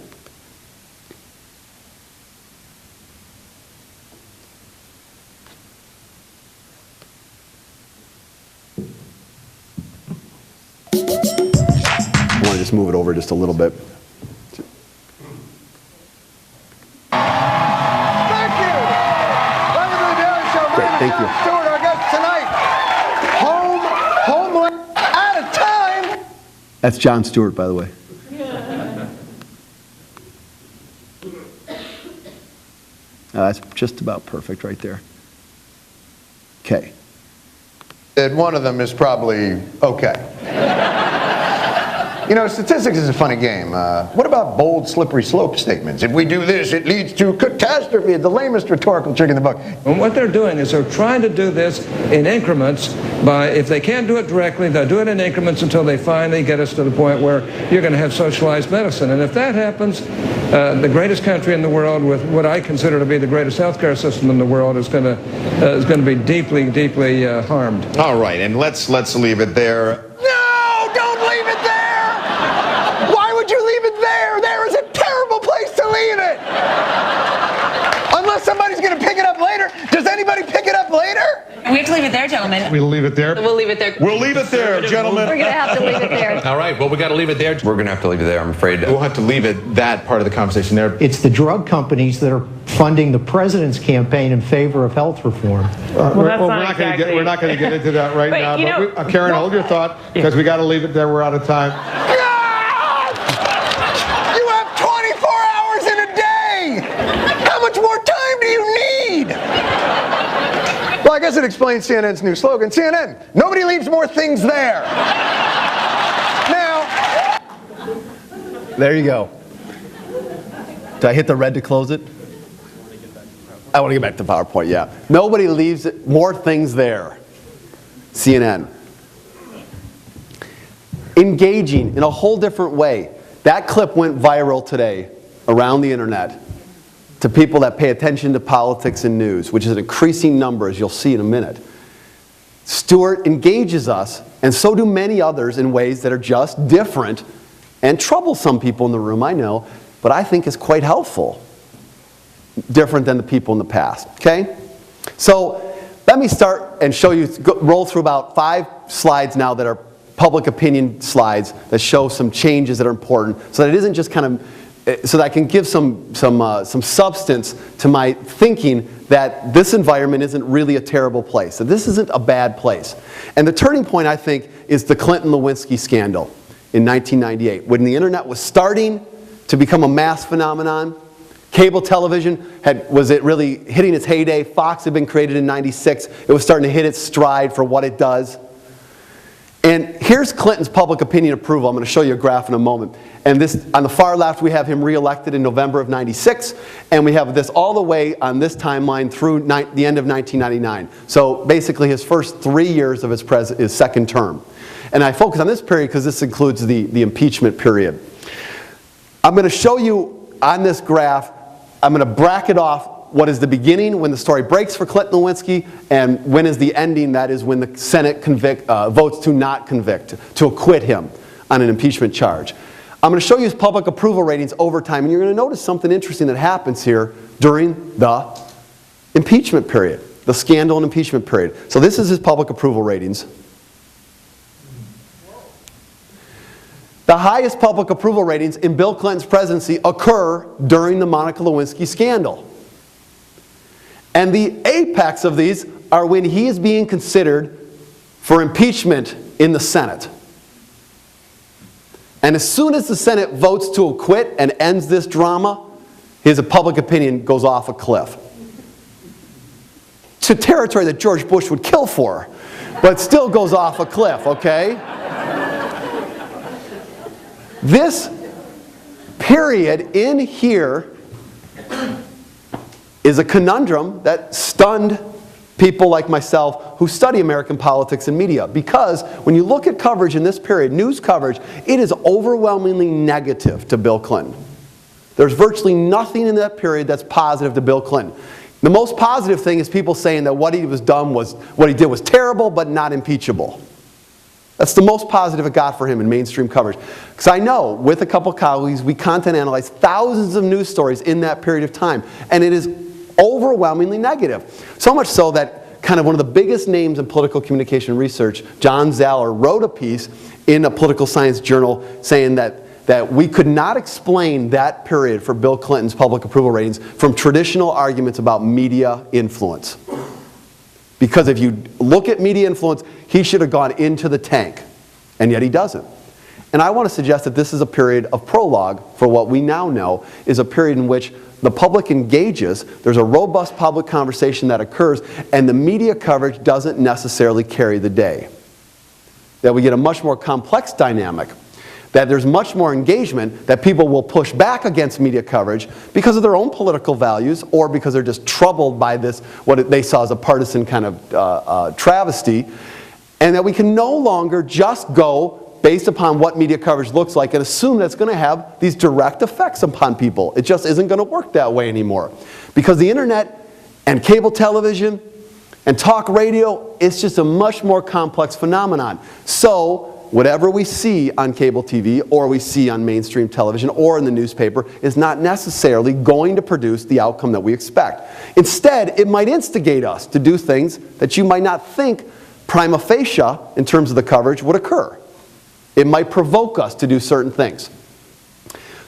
I want to just move it over just a little bit. Thank you. Welcome to the Daily Show. Great, thank you. Stewart, our guest tonight. Homeland, out of time. That's Jon Stewart, by the way. That's just about perfect right there. Okay. And one of them is probably okay. You know, statistics is a funny game. What about bold, slippery slope statements? If we do this, it leads to catastrophe. The lamest rhetorical trick in the book. And what they're doing is they're trying to do this in increments. If they can't do it directly, they'll do it in increments until they finally get us to the point where you're going to have socialized medicine. And if that happens, the greatest country in the world with what I consider to be the greatest healthcare system in the world is going to be deeply, deeply harmed. All right, and let's leave it there. No, don't leave it there. Why would you leave it there? There is a terrible place to leave it. Unless somebody's going to pick it up later. Does anybody pick it up later? We have to leave it there, gentlemen. We'll leave it there. We'll leave it there. We'll leave it there, gentlemen. We're going to have to leave it there. All right, well, we got to leave it there. We're going to have to leave it there, I'm afraid. We'll have to leave it, that part of the conversation there. It's the drug companies that are funding the president's campaign in favor of health reform. We're not going to get into that right now. But Karen, hold your thought, because we got to leave it there. We're out of time. God! You have 24 hours in a day. How much more time do you need? Well, I guess it explains CNN's new slogan. CNN, nobody leaves more things there. Now, There you go. Did I hit the red to close it? I want to get back to PowerPoint, yeah. Nobody leaves more things there. CNN. Engaging in a whole different way. That clip went viral today around the internet to people that pay attention to politics and news, which is an increasing number, as you'll see in a minute. Stewart engages us, and so do many others, in ways that are just different and trouble some people in the room, I know, but I think is quite helpful. Different than the people in the past, okay? So let me start and show you, roll through about 5 slides now that are public opinion slides that show some changes that are important, so that it isn't just kind of, so that I can give some substance to my thinking that this environment isn't really a terrible place, that this isn't a bad place. And the turning point, I think, is the Clinton-Lewinsky scandal in 1998, when the internet was starting to become a mass phenomenon. Cable television was it really hitting its heyday. Fox had been created in '96. It was starting to hit its stride for what it does. And here's Clinton's public opinion approval. I'm going to show you a graph in a moment. And this, on the far left, we have him reelected in November of '96. And we have this all the way on this timeline through the end of 1999. So basically his first 3 years of his second term. And I focus on this period because this includes the impeachment period. I'm going to show you on this graph, I'm going to bracket off what is the beginning, when the story breaks for Clinton-Lewinsky, and when is the ending, that is when the Senate votes to not convict, to acquit him on an impeachment charge. I'm going to show you his public approval ratings over time, and you're going to notice something interesting that happens here during the impeachment period, the scandal and impeachment period. So this is his public approval ratings. The highest public approval ratings in Bill Clinton's presidency occur during the Monica Lewinsky scandal. And the apex of these are when he is being considered for impeachment in the Senate. And as soon as the Senate votes to acquit and ends this drama, his public opinion goes off a cliff. To territory that George Bush would kill for, but still goes off a cliff, okay? This period in here is a conundrum that stunned people like myself who study American politics and media. Because when you look at coverage in this period, news coverage, it is overwhelmingly negative to Bill Clinton. There's virtually nothing in that period that's positive to Bill Clinton. The most positive thing is people saying that what he did was terrible but not impeachable. That's the most positive it got for him in mainstream coverage. Because I know, with a couple colleagues, we content analyzed thousands of news stories in that period of time. And it is overwhelmingly negative. So much so that kind of one of the biggest names in political communication research, John Zaller, wrote a piece in a political science journal saying that we could not explain that period for Bill Clinton's public approval ratings from traditional arguments about media influence. Because if you look at media influence, he should have gone into the tank, and yet he doesn't. And I want to suggest that this is a period of prologue for what we now know is a period in which the public engages, there's a robust public conversation that occurs, and the media coverage doesn't necessarily carry the day. That we get a much more complex dynamic, that there's much more engagement, that people will push back against media coverage because of their own political values or because they're just troubled by this, what they saw as a partisan kind of travesty, and that we can no longer just go based upon what media coverage looks like and assume that it's going to have these direct effects upon people. It just isn't going to work that way anymore. Because the internet and cable television and talk radio, it's just a much more complex phenomenon. So whatever we see on cable TV or we see on mainstream television or in the newspaper is not necessarily going to produce the outcome that we expect. Instead, it might instigate us to do things that you might not think prima facie, in terms of the coverage, would occur. It might provoke us to do certain things.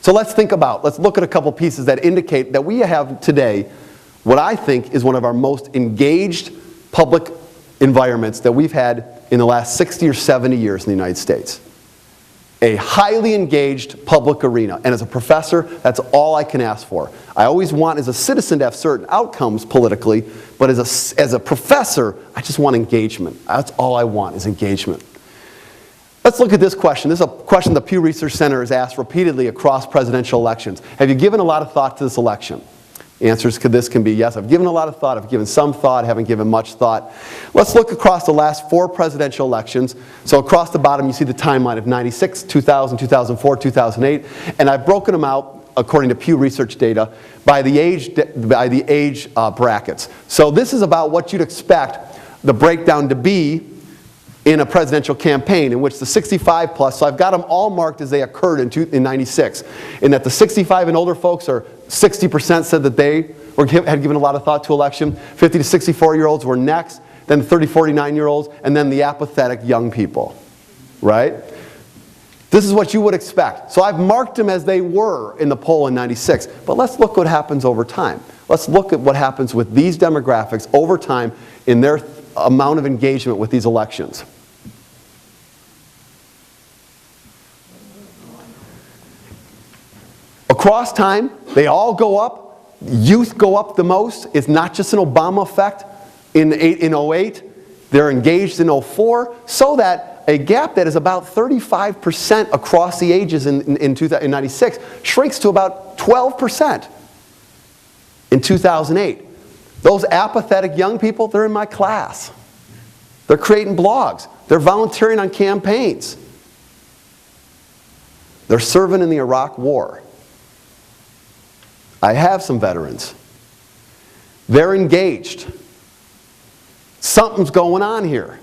So let's look at a couple pieces that indicate that we have today what I think is one of our most engaged public environments that we've had in the last 60 or 70 years in the United States. A highly engaged public arena. And as a professor, that's all I can ask for. I always want, as a citizen, to have certain outcomes politically, but as a professor, I just want engagement. That's all I want, is engagement. Let's look at this question. This is a question the Pew Research Center has asked repeatedly across presidential elections. Have you given a lot of thought to this election? Answers to this can be yes, I've given a lot of thought, I've given some thought, haven't given much thought. Let's look across the last 4 presidential elections. So across the bottom you see the timeline of 96, 2000, 2004, 2008, and I've broken them out according to Pew Research data by the age brackets. So this is about what you'd expect the breakdown to be in a presidential campaign in which the 65 plus, so I've got them all marked as they occurred in 96, in that the 65 and older folks are 60% said that they had given a lot of thought to election, 50 to 64-year-olds were next, then 30, 49-year-olds, and then the apathetic young people, right? This is what you would expect. So I've marked them as they were in the poll in 96, but let's look what happens over time. Let's look at what happens with these demographics over time in their amount of engagement with these elections. Across time, they all go up. Youth go up the most. It's not just an Obama effect in 08. They're engaged in 04, so that a gap that is about 35% across the ages in 96 shrinks to about 12% in 2008. Those apathetic young people, they're in my class. They're creating blogs. They're volunteering on campaigns. They're serving in the Iraq War. I have some veterans. They're engaged. Something's going on here.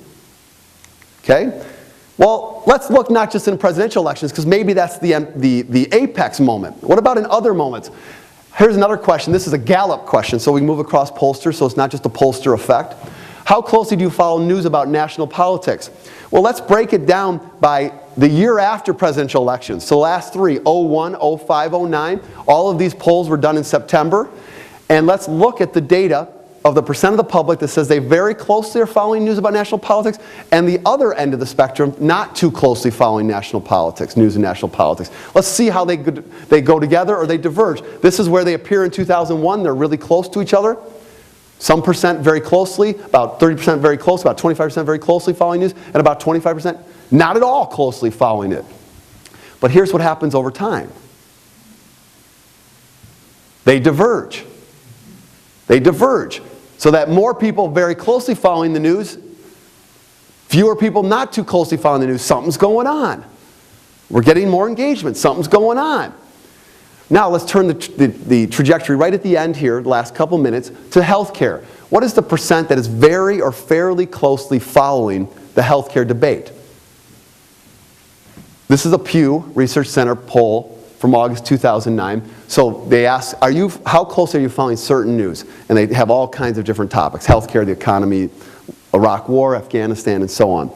Okay? Well, let's look not just in presidential elections, because maybe that's the apex moment. What about in other moments? Here's another question. This is a Gallup question, so we move across pollsters, so it's not just a pollster effect. How closely do you follow news about national politics? Well, let's break it down by the year after presidential elections. So the last 3, 01, 05, 09, all of these polls were done in September. And let's look at the data of the percent of the public that says they very closely are following news about national politics, and the other end of the spectrum, not too closely following national politics, news and national politics. Let's see how they go together or they diverge. This is where they appear in 2001. They're really close to each other. Some percent very closely, about 30% very close, about 25% very closely following news, and about 25% not at all closely following it. But here's what happens over time. They diverge. They diverge. So that more people very closely following the news, fewer people not too closely following the news. Something's going on. We're getting more engagement. Something's going on. Now let's turn the trajectory right at the end here, the last couple minutes, to healthcare. What is the percent that is very or fairly closely following the healthcare debate? This is a Pew Research Center poll from August 2009. So they ask, how close are you following certain news? And they have all kinds of different topics: healthcare, the economy, Iraq War, Afghanistan, and so on.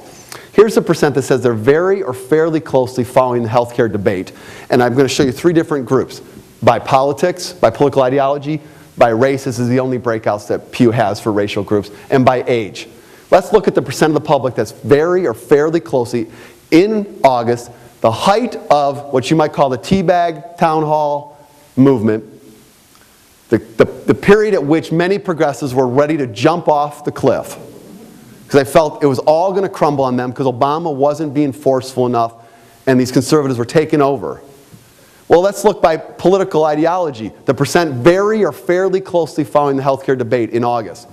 Here's the percent that says they're very or fairly closely following the healthcare debate. And I'm going to show you 3 different groups: by politics, by political ideology, by race. This is the only breakouts that Pew has for racial groups, and by age. Let's look at the percent of the public that's very or fairly closely in August, the height of what you might call the teabag town hall movement, the period at which many progressives were ready to jump off the cliff because they felt it was all going to crumble on them because Obama wasn't being forceful enough and these conservatives were taking over. Well, let's look by political ideology. The percent very or fairly closely following the healthcare debate in August.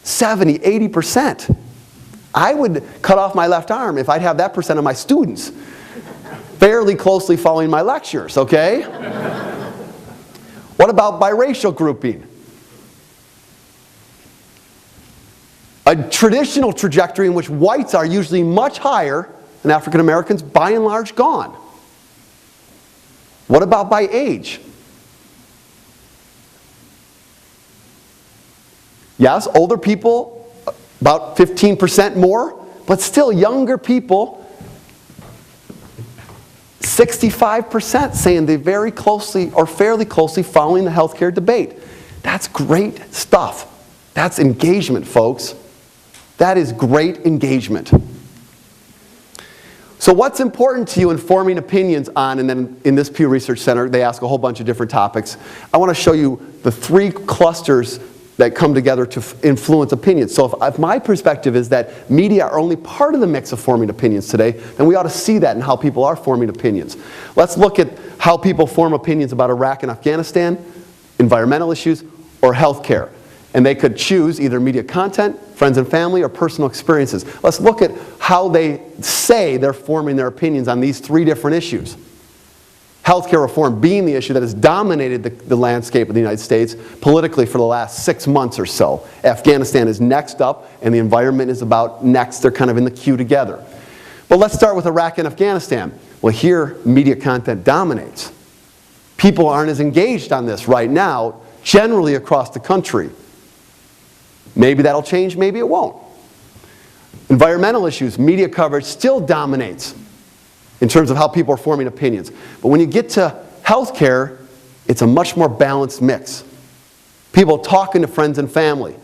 70, 80%. I would cut off my left arm if I'd have that percent of my students fairly closely following my lectures, okay? What about biracial grouping? A traditional trajectory in which whites are usually much higher than African Americans, by and large, gone. What about by age? Yes, older people, about 15% more, but still younger people, 65% saying they very closely or fairly closely following the healthcare debate. That's great stuff. That's engagement, folks. That is great engagement. So what's important to you in forming opinions on, and then in this Pew Research Center, they ask a whole bunch of different topics. I want to show you the 3 clusters that come together to influence opinions. So if my perspective is that media are only part of the mix of forming opinions today, then we ought to see that in how people are forming opinions. Let's look at how people form opinions about Iraq and Afghanistan environmental issues, or healthcare. And they could choose either media content, friends and family, or personal experiences. Let's look at how they say they're forming their opinions on these three different issues. Healthcare reform being the issue that has dominated the landscape of the United States politically for the last 6 months or so. Afghanistan is next up, and the environment is about next. They're kind of in the queue together. But let's start with Iraq and Afghanistan. Well, here, media content dominates. People aren't as engaged on this right now, generally across the country. Maybe that'll change, maybe it won't. Environmental issues, media coverage still dominates in terms of how people are forming opinions. But when you get to healthcare, it's a much more balanced mix. People talking to friends and family.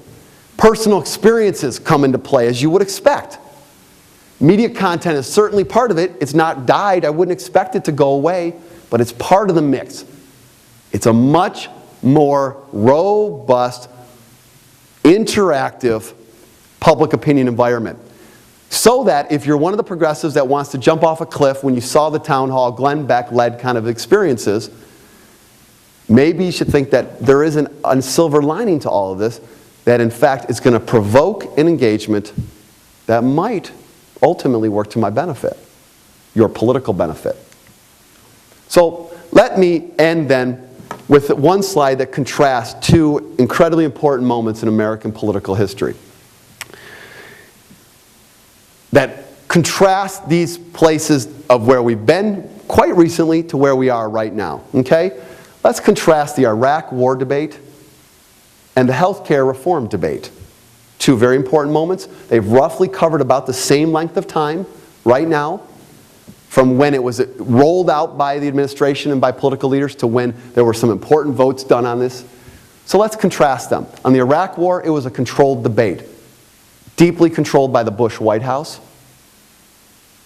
Personal experiences come into play, as you would expect. Media content is certainly part of it. It's not died. I wouldn't expect it to go away, but it's part of the mix. It's a much more robust, interactive public opinion environment. So that if you're one of the progressives that wants to jump off a cliff when you saw the town hall, Glenn Beck-led kind of experiences, maybe you should think that there is a silver lining to all of this, that in fact it's going to provoke an engagement that might ultimately work to my benefit, your political benefit. So let me end then with one slide that contrasts two incredibly important moments in American political history. That contrast these places of where we've been quite recently to where we are right now. Okay? Let's contrast the Iraq War debate and the healthcare reform debate. Two very important moments. They've roughly covered about the same length of time right now, from when it was rolled out by the administration and by political leaders to when there were some important votes done on this. So let's contrast them. On the Iraq War, it was a controlled debate. Deeply controlled by the Bush White House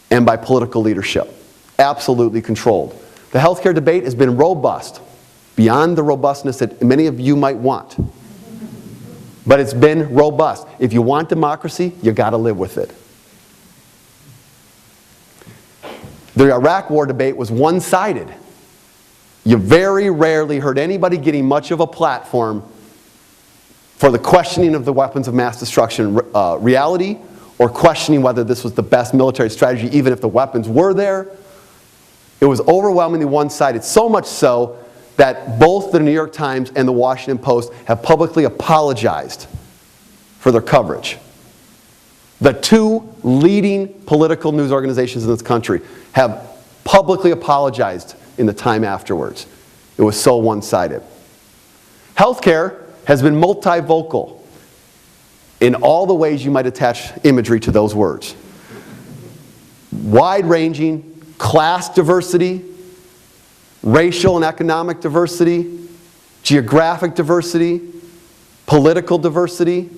and by political leadership. Absolutely controlled. The healthcare debate has been robust, beyond the robustness that many of you might want. But it's been robust. If you want democracy, you got to live with it. The Iraq War debate was one-sided. You very rarely heard anybody getting much of a platform for the questioning of the weapons of mass destruction reality, or questioning whether this was the best military strategy, even if the weapons were there. It was overwhelmingly one-sided, so much so that both the New York Times and the Washington Post have publicly apologized for their coverage. The two leading political news organizations in this country have publicly apologized in the time afterwards. It was so one-sided. Healthcare has been multivocal in all the ways you might attach imagery to those words. Wide-ranging, class diversity, racial and economic diversity, geographic diversity, political diversity,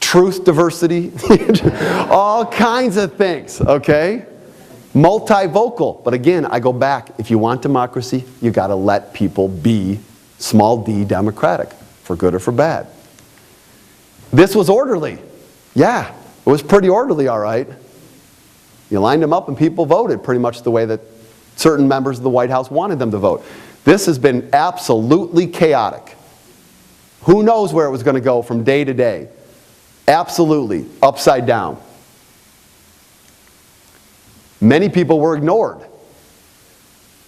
truth diversity, all kinds of things, okay? Multivocal. But again, I go back, if you want democracy, you got to let people be, small d, democratic, for good or for bad. This was orderly. Yeah, it was pretty orderly, all right. You lined them up and people voted pretty much the way that certain members of the White House wanted them to vote. This has been absolutely chaotic. Who knows where it was going to go from day to day? Absolutely upside down. Many people were ignored.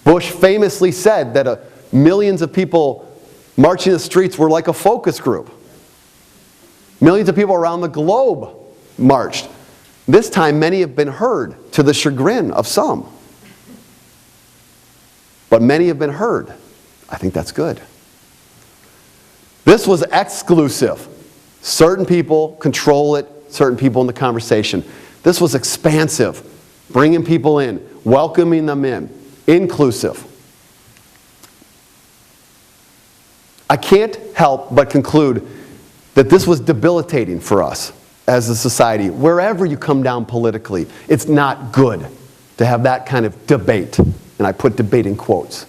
Bush famously said that millions of people marching the streets were like a focus group. Millions of people around the globe marched. This time, many have been heard, to the chagrin of some. But many have been heard. I think that's good. This was exclusive. Certain people control it, certain people in the conversation. This was expansive, bringing people in, welcoming them in, inclusive. I can't help but conclude that this was debilitating for us as a society. Wherever you come down politically, it's not good to have that kind of debate. And I put debate in quotes.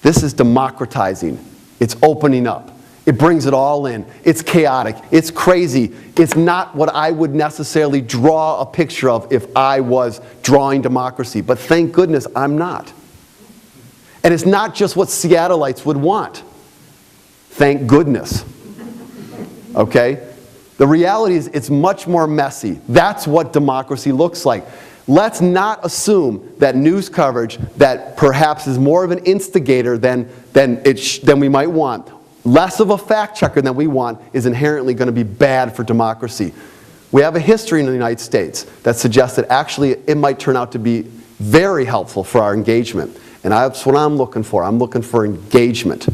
This is democratizing. It's opening up. It brings it all in. It's chaotic. It's crazy. It's not what I would necessarily draw a picture of if I was drawing democracy. But thank goodness I'm not. And it's not just what Seattleites would want. Thank goodness. Okay? The reality is it's much more messy. That's what democracy looks like. Let's not assume that news coverage that perhaps is more of an instigator than we might want, less of a fact checker than we want, is inherently going to be bad for democracy. We have a history in the United States that suggests that actually it might turn out to be very helpful for our engagement. And that's what I'm looking for. I'm looking for engagement.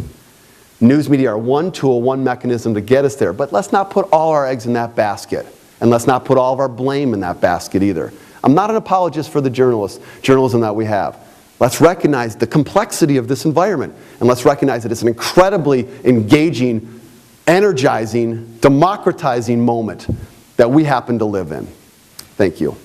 News media are one tool, one mechanism to get us there. But let's not put all our eggs in that basket. And let's not put all of our blame in that basket either. I'm not an apologist for the journalism that we have. Let's recognize the complexity of this environment. And let's recognize that it's an incredibly engaging, energizing, democratizing moment that we happen to live in. Thank you.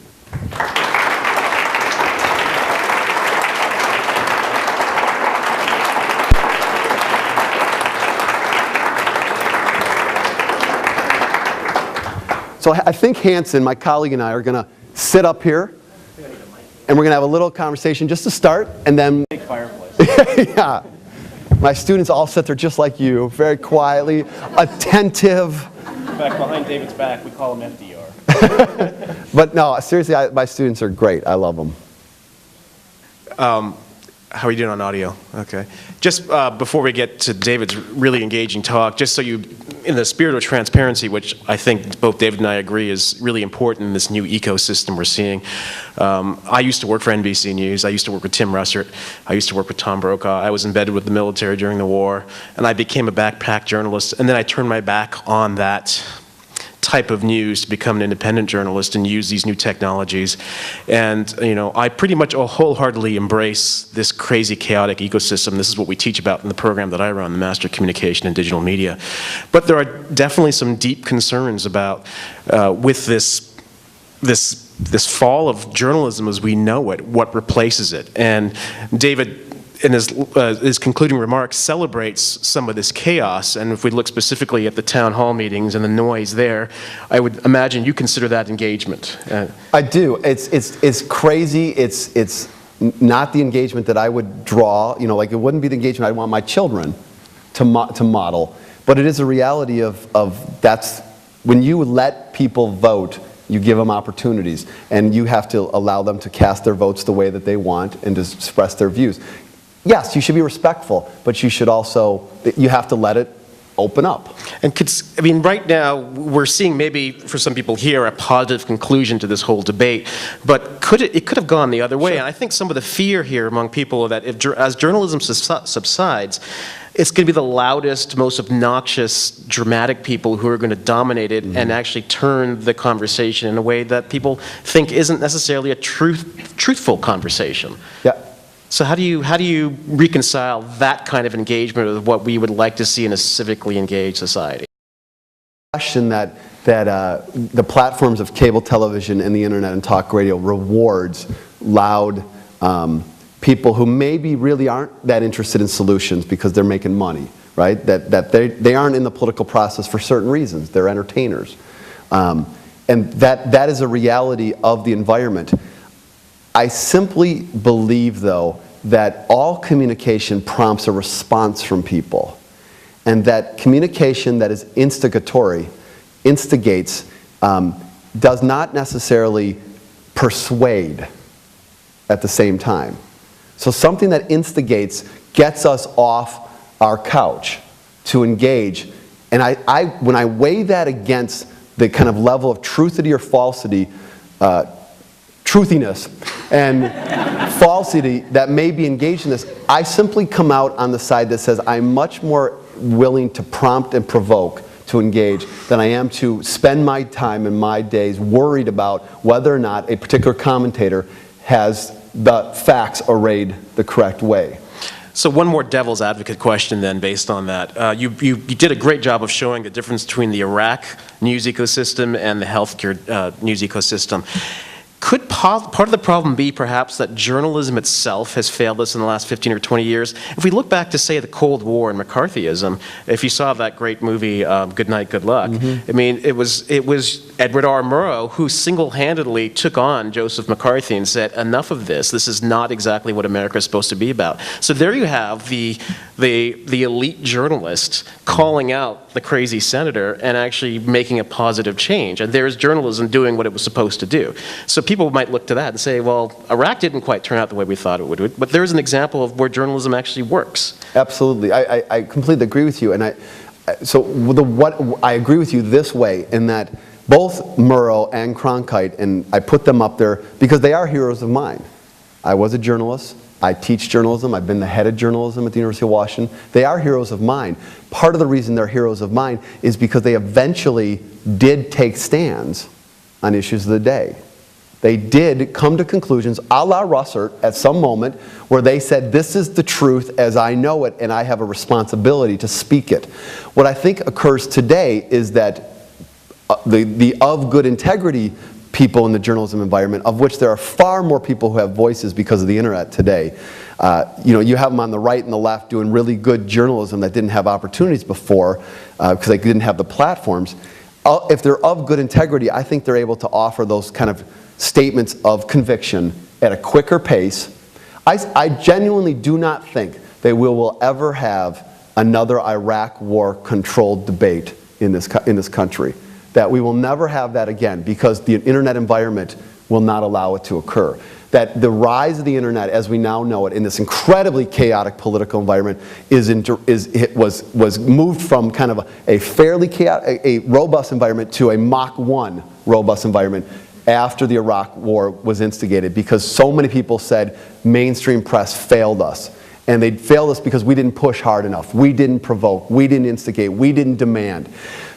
So I think Hanson, my colleague, and I are going to sit up here, and we're going to have a little conversation just to start, and then... Big fireplace. Yeah. My students all sit there just like you, very quietly, attentive. In fact, behind David's back, we call him FDR. But no, seriously, my students are great. I love them. How are you doing on audio? Okay. Just before we get to David's really engaging talk, just so you, in the spirit of transparency, which I think both David and I agree is really important in this new ecosystem we're seeing. I used to work for NBC News. I used to work with Tim Russert. I used to work with Tom Brokaw. I was embedded with the military during the war, and I became a backpack journalist, and then I turned my back on that type of news to become an independent journalist and use these new technologies. And I pretty much wholeheartedly embrace this crazy chaotic ecosystem. This is what we teach about in the program that I run, the Master of Communication and Digital Media. But there are definitely some deep concerns about with this fall of journalism as we know it, what replaces it. And David, in his concluding remarks, celebrates some of this chaos. And if we look specifically at the town hall meetings and the noise there, I would imagine you consider that engagement. I do. It's crazy. It's not the engagement that I would draw. Like it wouldn't be the engagement I want my children to model. But it is a reality of that's when you let people vote. You give them opportunities, and you have to allow them to cast their votes the way that they want and to express their views. Yes, you should be respectful, but you should also, you have to let it open up. And right now, we're seeing maybe for some people here a positive conclusion to this whole debate, but it could have gone the other way. Sure. And I think some of the fear here among people that as journalism subsides, it's going to be the loudest, most obnoxious, dramatic people who are going to dominate it and actually turn the conversation in a way that people think isn't necessarily a truthful conversation. Yeah. So how do you reconcile that kind of engagement with what we would like to see in a civically engaged society? Question that the platforms of cable television and the internet and talk radio rewards loud people who maybe really aren't that interested in solutions because they're making money, right? That they aren't in the political process for certain reasons. They're entertainers. And that is a reality of the environment. I simply believe, though, that all communication prompts a response from people. And that communication that is instigatory, instigates, does not necessarily persuade at the same time. So something that instigates gets us off our couch to engage. And when I weigh that against the kind of level of truthity or falsity, truthiness and falsity that may be engaged in this, I simply come out on the side that says I'm much more willing to prompt and provoke to engage than I am to spend my time and my days worried about whether or not a particular commentator has the facts arrayed the correct way. So one more devil's advocate question then based on that. You did a great job of showing the difference between the Iraq news ecosystem and the healthcare news ecosystem. Could part of the problem be perhaps that journalism itself has failed us in the last 15 or 20 years? If we look back to, say, the Cold War and McCarthyism, if you saw that great movie, Good Night, Good Luck, I mean, it was Edward R. Murrow who single-handedly took on Joseph McCarthy and said, enough of this. This is not exactly what America is supposed to be about. So there you have the elite journalist calling out the crazy senator and actually making a positive change. And there's journalism doing what it was supposed to do. So people might look to that and say, well, Iraq didn't quite turn out the way we thought it would, but there's an example of where journalism actually works. Absolutely. I completely agree with you. And I agree with you this way, in that both Murrow and Cronkite, and I put them up there because they are heroes of mine. I was a journalist. I teach journalism. I've been the head of journalism at the University of Washington. They are heroes of mine. Part of the reason they're heroes of mine is because they eventually did take stands on issues of the day. They did come to conclusions, a la Russert, at some moment, where they said, this is the truth as I know it, and I have a responsibility to speak it. What I think occurs today is that the of good integrity people in the journalism environment, of which there are far more people who have voices because of the internet today. You have them on the right and the left doing really good journalism that didn't have opportunities before because they didn't have the platforms. If they're of good integrity, I think they're able to offer those kind of statements of conviction at a quicker pace. I genuinely do not think that we will ever have another Iraq war controlled debate in this country. That we will never have that again because the internet environment will not allow it to occur. That the rise of the internet as we now know it in this incredibly chaotic political environment was moved from kind of a fairly chaotic, a robust environment to a Mach 1 robust environment after the Iraq war was instigated, because so many people said mainstream press failed us. And they failed us because we didn't push hard enough. We didn't provoke. We didn't instigate. We didn't demand.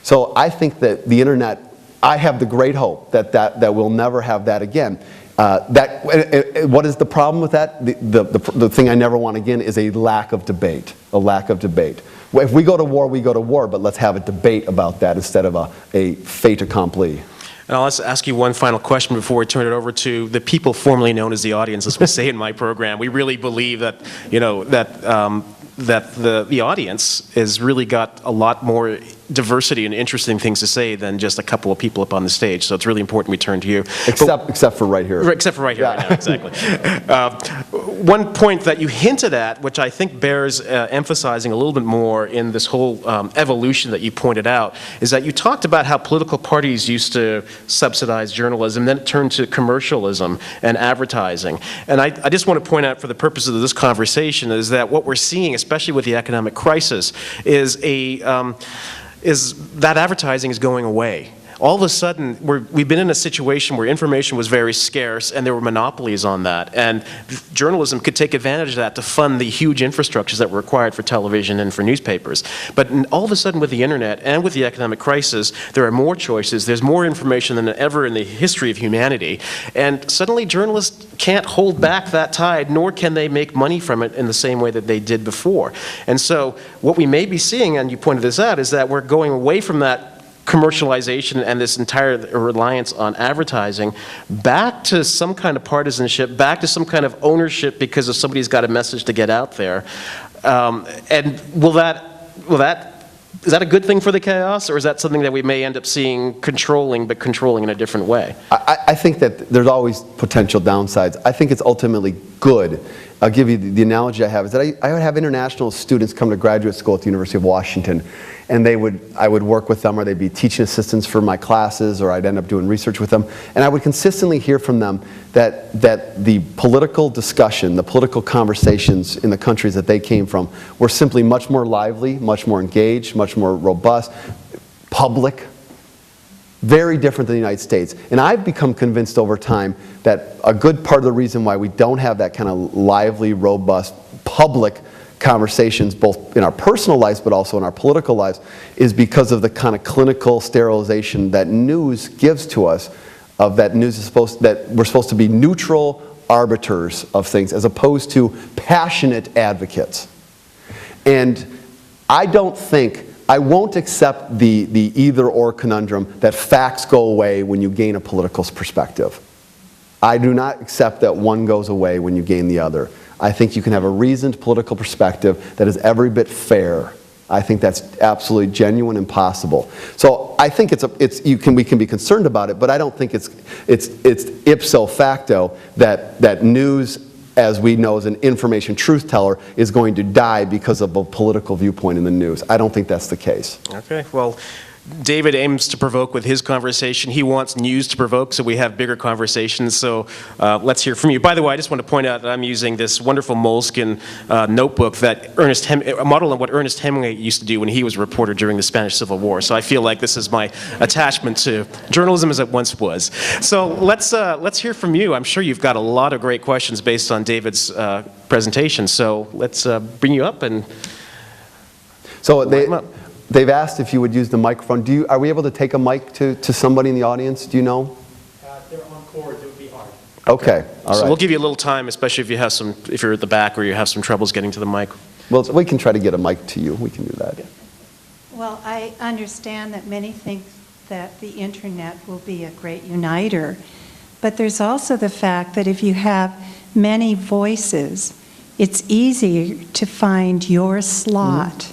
So I think that the internet, I have the great hope that we'll never have that again. What is the problem with that? The thing I never want again is a lack of debate. A lack of debate. If we go to war, we go to war, but let's have a debate about that instead of a fait accompli. And I'll ask you one final question before we turn it over to the people formerly known as the audience, as we say in my program. We really believe that, that the audience has really got a lot more diversity and interesting things to say than just a couple of people up on the stage. So it's really important we turn to you. Except for right here. Except for right here, right now, exactly. One point that you hinted at, which I think bears emphasizing a little bit more in this whole evolution that you pointed out, is that you talked about how political parties used to subsidize journalism, then it turned to commercialism and advertising. And I just want to point out, for the purposes of this conversation, is that what we're seeing, especially with the economic crisis, is that advertising is going away. All of a sudden, we've been in a situation where information was very scarce and there were monopolies on that. And journalism could take advantage of that to fund the huge infrastructures that were required for television and for newspapers. But all of a sudden, with the internet and with the economic crisis, there are more choices. There's more information than ever in the history of humanity. And suddenly, journalists can't hold back that tide, nor can they make money from it in the same way that they did before. And so what we may be seeing, and you pointed this out, is that we're going away from that commercialization and this entire reliance on advertising back to some kind of partisanship, back to some kind of ownership because of somebody's got a message to get out there. And is that a good thing for the chaos, or is that something that we may end up seeing controlling, but controlling in a different way? I think that there's always potential downsides. I think it's ultimately good. I'll give you the analogy I have is that I would have international students come to graduate school at the University of Washington, and I would work with them, or they'd be teaching assistants for my classes, or I'd end up doing research with them, and I would consistently hear from them that the political discussion, the political conversations in the countries that they came from were simply much more lively, much more engaged, much more robust, public, very different than the United States. And I've become convinced over time that a good part of the reason why we don't have that kind of lively, robust, public conversations, both in our personal lives but also in our political lives, is because of the kind of clinical sterilization that news gives to us, of that news is that we're supposed to be neutral arbiters of things as opposed to passionate advocates. And I won't accept the either or conundrum that facts go away when you gain a political perspective. I do not accept that one goes away when you gain the other. I think you can have a reasoned political perspective that is every bit fair. I think that's absolutely genuine and possible. So I think we can be concerned about it, but I don't think it's ipso facto that news, as we know, as an information truth teller, is going to die because of a political viewpoint in the news. I don't think that's the case. Okay, well, David aims to provoke with his conversation. He wants news to provoke, so we have bigger conversations. So let's hear from you. By the way, I just want to point out that I'm using this wonderful moleskin notebook that a model of what Ernest Hemingway used to do when he was a reporter during the Spanish Civil War. So I feel like this is my attachment to journalism as it once was. So let's hear from you. I'm sure you've got a lot of great questions based on David's presentation. So let's bring you up and They've asked if you would use the microphone. Are we able to take a mic to somebody in the audience? Do you know? They're on cords. It would be hard. Okay. All right. So we'll give you a little time, especially if you're at the back or you have some troubles getting to the mic. Well, we can try to get a mic to you. We can do that. Well, I understand that many think that the internet will be a great uniter, but there's also the fact that if you have many voices, it's easier to find your slot.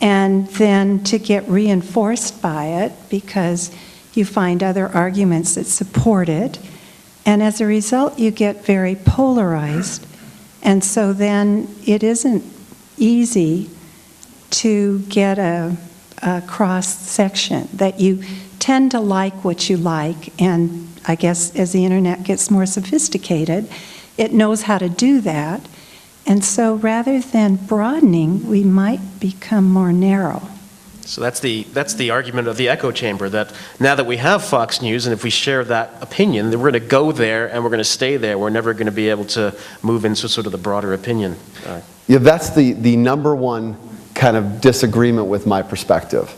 And then to get reinforced by it because you find other arguments that support it. And as a result, you get very polarized. And so then it isn't easy to get a cross-section, that you tend to like what you like. And I guess as the internet gets more sophisticated, it knows how to do that. And so rather than broadening, we might become more narrow. So that's the argument of the echo chamber, that now that we have Fox News, and if we share that opinion, then we're going to go there and we're going to stay there. We're never going to be able to move into sort of the broader opinion. Yeah, that's the number one kind of disagreement with my perspective,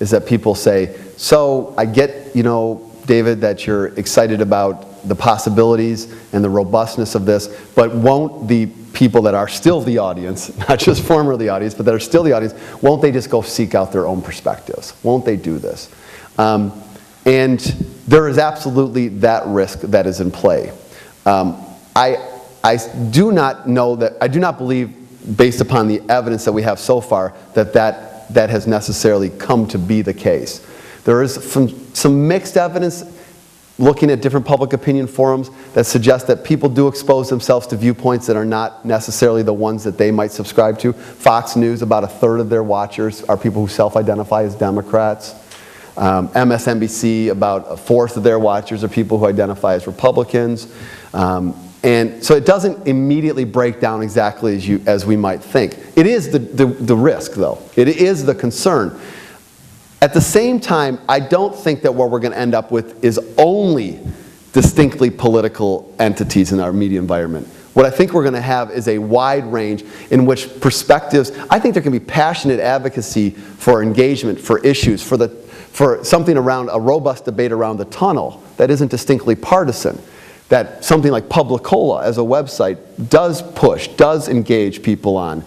is that people say, so I get, David, that you're excited about the possibilities and the robustness of this, but won't the people that are still the audience, not just former the audience, but that are still the audience, won't they just go seek out their own perspectives? Won't they do this? And there is absolutely that risk that is in play. I do not believe, based upon the evidence that we have so far, that has necessarily come to be the case. There is some mixed evidence looking at different public opinion forums that suggest that people do expose themselves to viewpoints that are not necessarily the ones that they might subscribe to. Fox News, about a third of their watchers are people who self-identify as Democrats. MSNBC, about a fourth of their watchers are people who identify as Republicans. And so it doesn't immediately break down exactly as we might think. It is the risk, though. It is the concern. At the same time, I don't think that what we're going to end up with is only distinctly political entities in our media environment. What I think we're going to have is a wide range in which perspectives, I think there can be passionate advocacy for engagement, for issues, for something around a robust debate around the tunnel that isn't distinctly partisan. That something like Publicola as a website does push, does engage people on.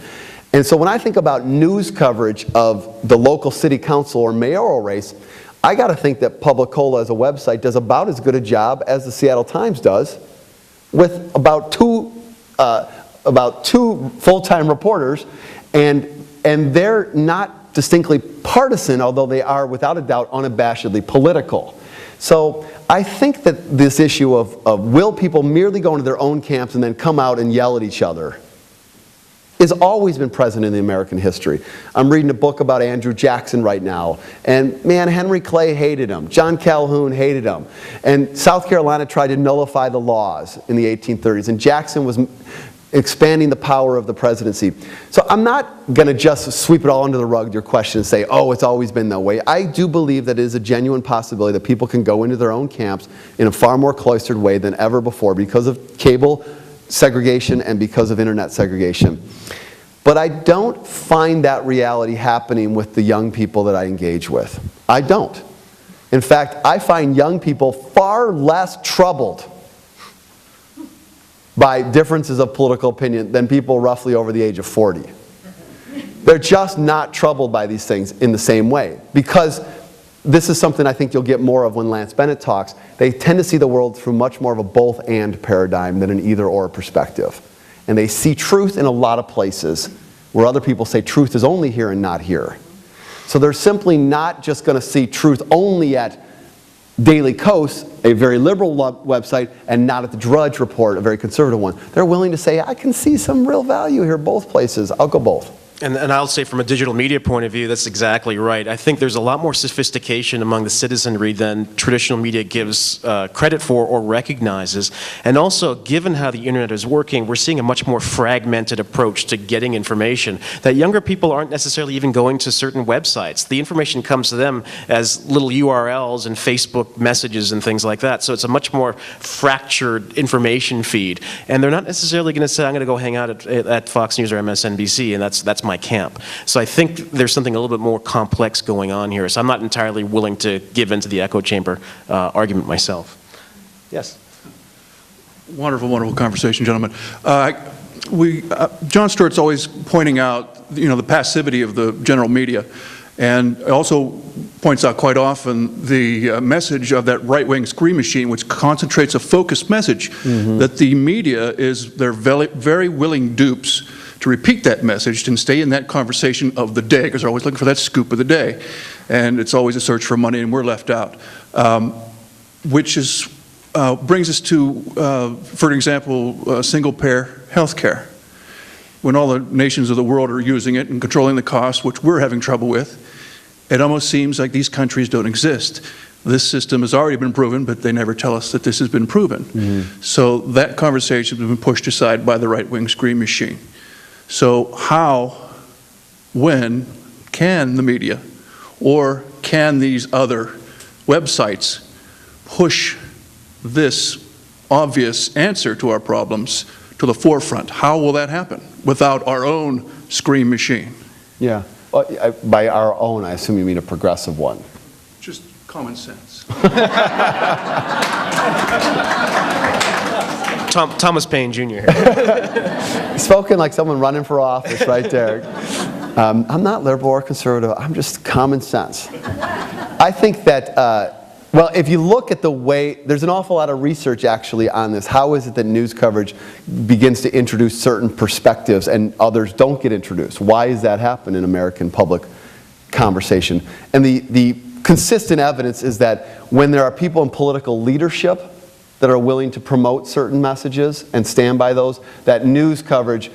And so when I think about news coverage of the local city council or mayoral race, I got to think that Publicola as a website does about as good a job as the Seattle Times does, with about two full-time reporters, and they're not distinctly partisan, although they are without a doubt unabashedly political. So I think that this issue of will people merely go into their own camps and then come out and yell at each other has always been present in the American history. I'm reading a book about Andrew Jackson right now, and man, Henry Clay hated him, John Calhoun hated him, and South Carolina tried to nullify the laws in the 1830s, and Jackson was expanding the power of the presidency. So I'm not going to just sweep it all under the rug, your question, and say, oh, it's always been that way. I do believe that it is a genuine possibility that people can go into their own camps in a far more cloistered way than ever before because of cable segregation and because of internet segregation. But I don't find that reality happening with the young people that I engage with. I don't. In fact, I find young people far less troubled by differences of political opinion than people roughly over the age of 40. They're just not troubled by these things in the same way. Because this is something I think you'll get more of when Lance Bennett talks. They tend to see the world through much more of a both-and paradigm than an either-or perspective. And they see truth in a lot of places where other people say truth is only here and not here. So they're simply not just going to see truth only at Daily Kos, a very liberal website, and not at the Drudge Report, a very conservative one. They're willing to say, I can see some real value here both places. I'll go both. And I'll say from a digital media point of view, that's exactly right. I think there's a lot more sophistication among the citizenry than traditional media gives credit for or recognizes. And also, given how the internet is working, we're seeing a much more fragmented approach to getting information, that younger people aren't necessarily even going to certain websites. The information comes to them as little URLs and Facebook messages and things like that. So it's a much more fractured information feed. And they're not necessarily going to say, I'm going to go hang out at Fox News or MSNBC, and that's my camp. So I think there's something a little bit more complex going on here. So I'm not entirely willing to give into the echo chamber argument myself. Yes. Wonderful, wonderful conversation, gentlemen. Jon Stewart's always pointing out, the passivity of the general media, and also points out quite often the message of that right-wing scream machine, which concentrates a focused message, that the media is they're very willing dupes to repeat that message and stay in that conversation of the day, because they're always looking for that scoop of the day. And it's always a search for money, and we're left out. Which is, brings us to, for example, single-payer health care. When all the nations of the world are using it and controlling the costs, which we're having trouble with, it almost seems like these countries don't exist. This system has already been proven, but they never tell us that this has been proven. So that conversation has been pushed aside by the right-wing scream machine. So how, when, can the media, or can these other websites push this obvious answer to our problems to the forefront? How will that happen without our own scream machine? Yeah. Well, by our own, I assume you mean a progressive one. Just common sense. Thomas Paine Jr. here. Spoken like someone running for office right there. I'm not liberal or conservative. I'm just common sense. I think that, well, if you look at the way, there's an awful lot of research actually on this. How is it that news coverage begins to introduce certain perspectives and others don't get introduced? Why does that happen in American public conversation? And the consistent evidence is that when there are people in political leadership that are willing to promote certain messages and stand by those, that news coverage,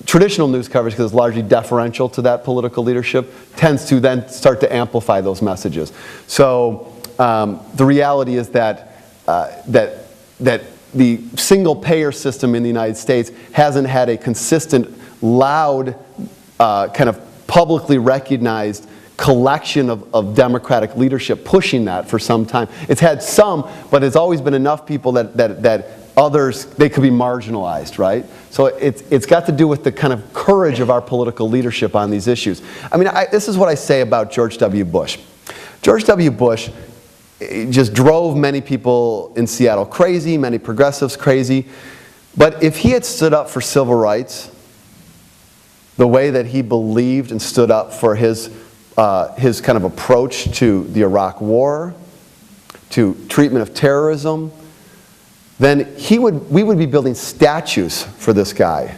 traditional news coverage, because it's largely deferential to that political leadership, tends to then start to amplify those messages. So the reality is that the single-payer system in the United States hasn't had a consistent, loud, kind of publicly recognized collection of democratic leadership pushing that for some time. It's had some, but it's always been enough people that others, they could be marginalized, right? So it's got to do with the kind of courage of our political leadership on these issues. I mean, this is what I say about George W. Bush. George W. Bush just drove many people in Seattle crazy, many progressives crazy. But if he had stood up for civil rights the way that he believed and stood up for his kind of approach to the Iraq War, to treatment of terrorism, then we would be building statues for this guy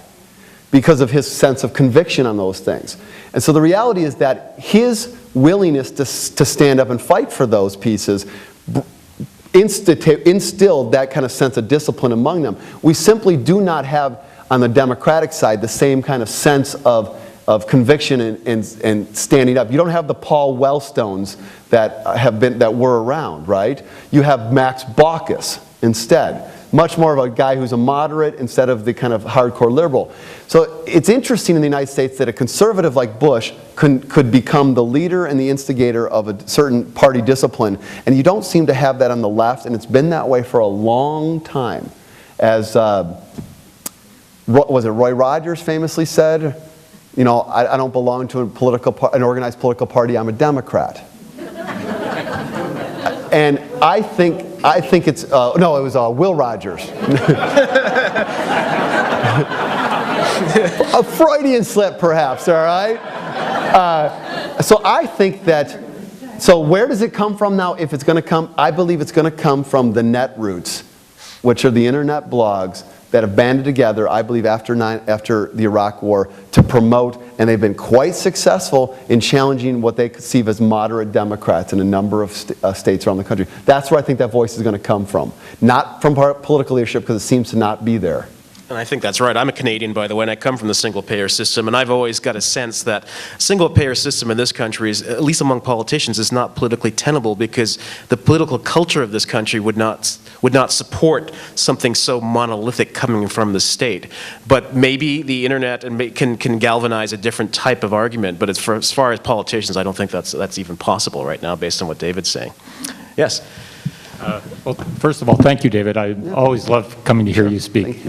because of his sense of conviction on those things. And so the reality is that his willingness to stand up and fight for those pieces instilled that kind of sense of discipline among them. We simply do not have, on the Democratic side, the same kind of sense of conviction and standing up. You don't have the Paul Wellstones that were around, right? You have Max Baucus instead. Much more of a guy who's a moderate instead of the kind of hardcore liberal. So it's interesting in the United States that a conservative like Bush could become the leader and the instigator of a certain party discipline. And you don't seem to have that on the left, and it's been that way for a long time. As, was it Roy Rogers famously said, you know, I don't belong to an organized political party, I'm a Democrat. And I think it's, no, it was Will Rogers. A Freudian slip, perhaps, all right? So I think that So where does it come from now? If it's going to come, I believe it's going to come from the netroots, which are the internet blogs that have banded together, I believe, after the Iraq War to promote, and they've been quite successful in challenging what they perceive as moderate Democrats in a number of states around the country. That's where I think that voice is going to come from. Not from political leadership, because it seems to not be there. And I think that's right. I'm a Canadian, by the way, and I come from the single-payer system, and I've always got a sense that single-payer system in this country, is, at least among politicians, is not politically tenable, because the political culture of this country would not support something so monolithic coming from the state. But maybe the internet can galvanize a different type of argument, but as far as politicians, I don't think that's even possible right now, based on what David's saying. Yes? Well, first of all, thank you, David. I always love coming to hear you speak.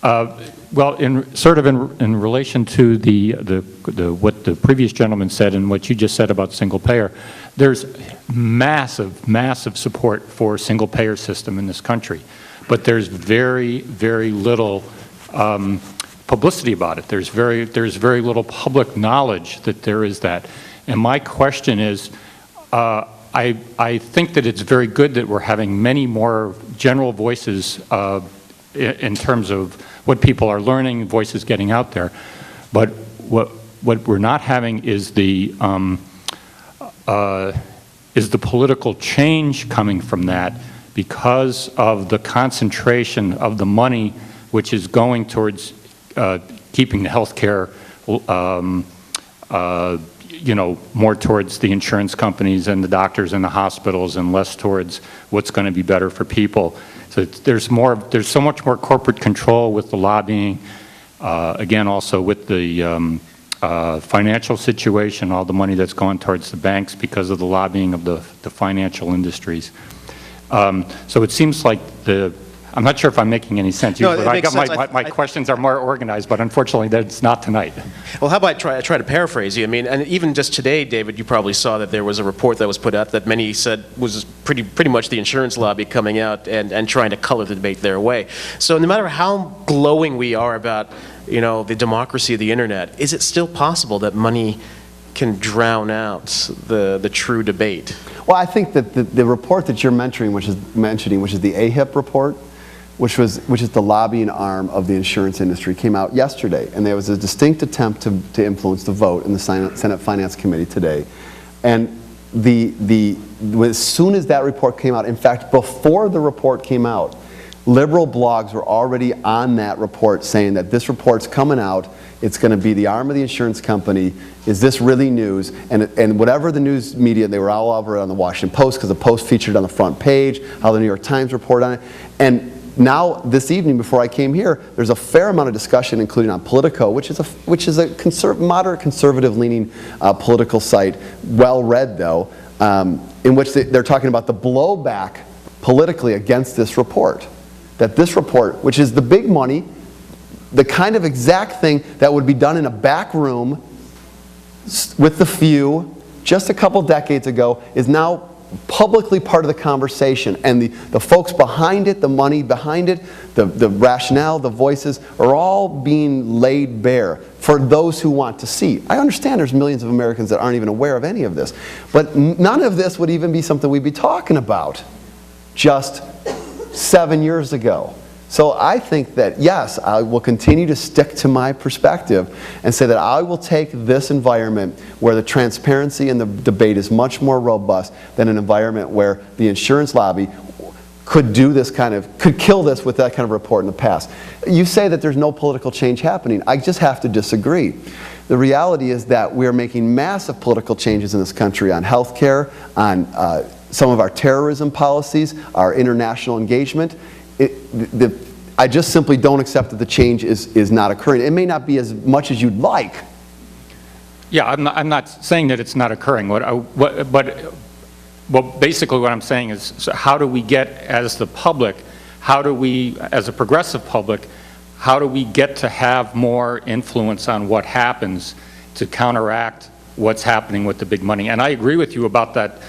Well, in relation to what the previous gentleman said and what you just said about single payer, there's massive support for single payer system in this country, but there's very little publicity about it. There's very little public knowledge that there is that. And my question is, I think that it's very good that we're having many more general voices in terms of what people are learning, voices getting out there. But what we're not having is the political change coming from that, because of the concentration of the money which is going towards keeping the health care, more towards the insurance companies and the doctors and the hospitals, and less towards what's going to be better for people. So there's so much more corporate control with the lobbying, again also with the financial situation, all the money that's gone towards the banks because of the lobbying of the financial industries. So it seems like I'm not sure if I'm making any sense. No, Usually my questions are more organized, but unfortunately that's not tonight. Well, how about I try to paraphrase you? I mean, and even just today, David, you probably saw that there was a report that was put out that many said was pretty much the insurance lobby coming out and trying to color the debate their way. So no matter how glowing we are about, the democracy of the internet, is it still possible that money can drown out the true debate? Well, I think that the report that you're mentioning, which is the AHIP report, which is the lobbying arm of the insurance industry, came out yesterday, and there was a distinct attempt to influence the vote in the Senate Finance Committee today. And as soon as that report came out, in fact, before the report came out, liberal blogs were already on that report saying that this report's coming out, it's going to be the arm of the insurance company, is this really news? And whatever the news media, they were all over it on the Washington Post, because the Post featured on the front page, how the New York Times reported on it. And now, this evening, before I came here, there's a fair amount of discussion, including on Politico, which is a moderate conservative-leaning political site, well-read though, in which they're talking about the blowback politically against this report. That this report, which is the big money, the kind of exact thing that would be done in a back room with the few just a couple decades ago, is now publicly part of the conversation, and the folks behind it, the money behind it, the rationale, the voices, are all being laid bare for those who want to see. I understand there's millions of Americans that aren't even aware of any of this, but none of this would even be something we'd be talking about just 7 years ago. So I think that, yes, I will continue to stick to my perspective and say that I will take this environment where the transparency and the debate is much more robust than an environment where the insurance lobby could kill this with that kind of report in the past. You say that there's no political change happening. I just have to disagree. The reality is that we're making massive political changes in this country on health care, on some of our terrorism policies, our international engagement. I just simply don't accept that the change is not occurring. It may not be as much as you'd like. Yeah, I'm not saying that it's not occurring. But basically what I'm saying is, so how do we get, as the public, as a progressive public, how do we get to have more influence on what happens to counteract what's happening with the big money? And I agree with you about that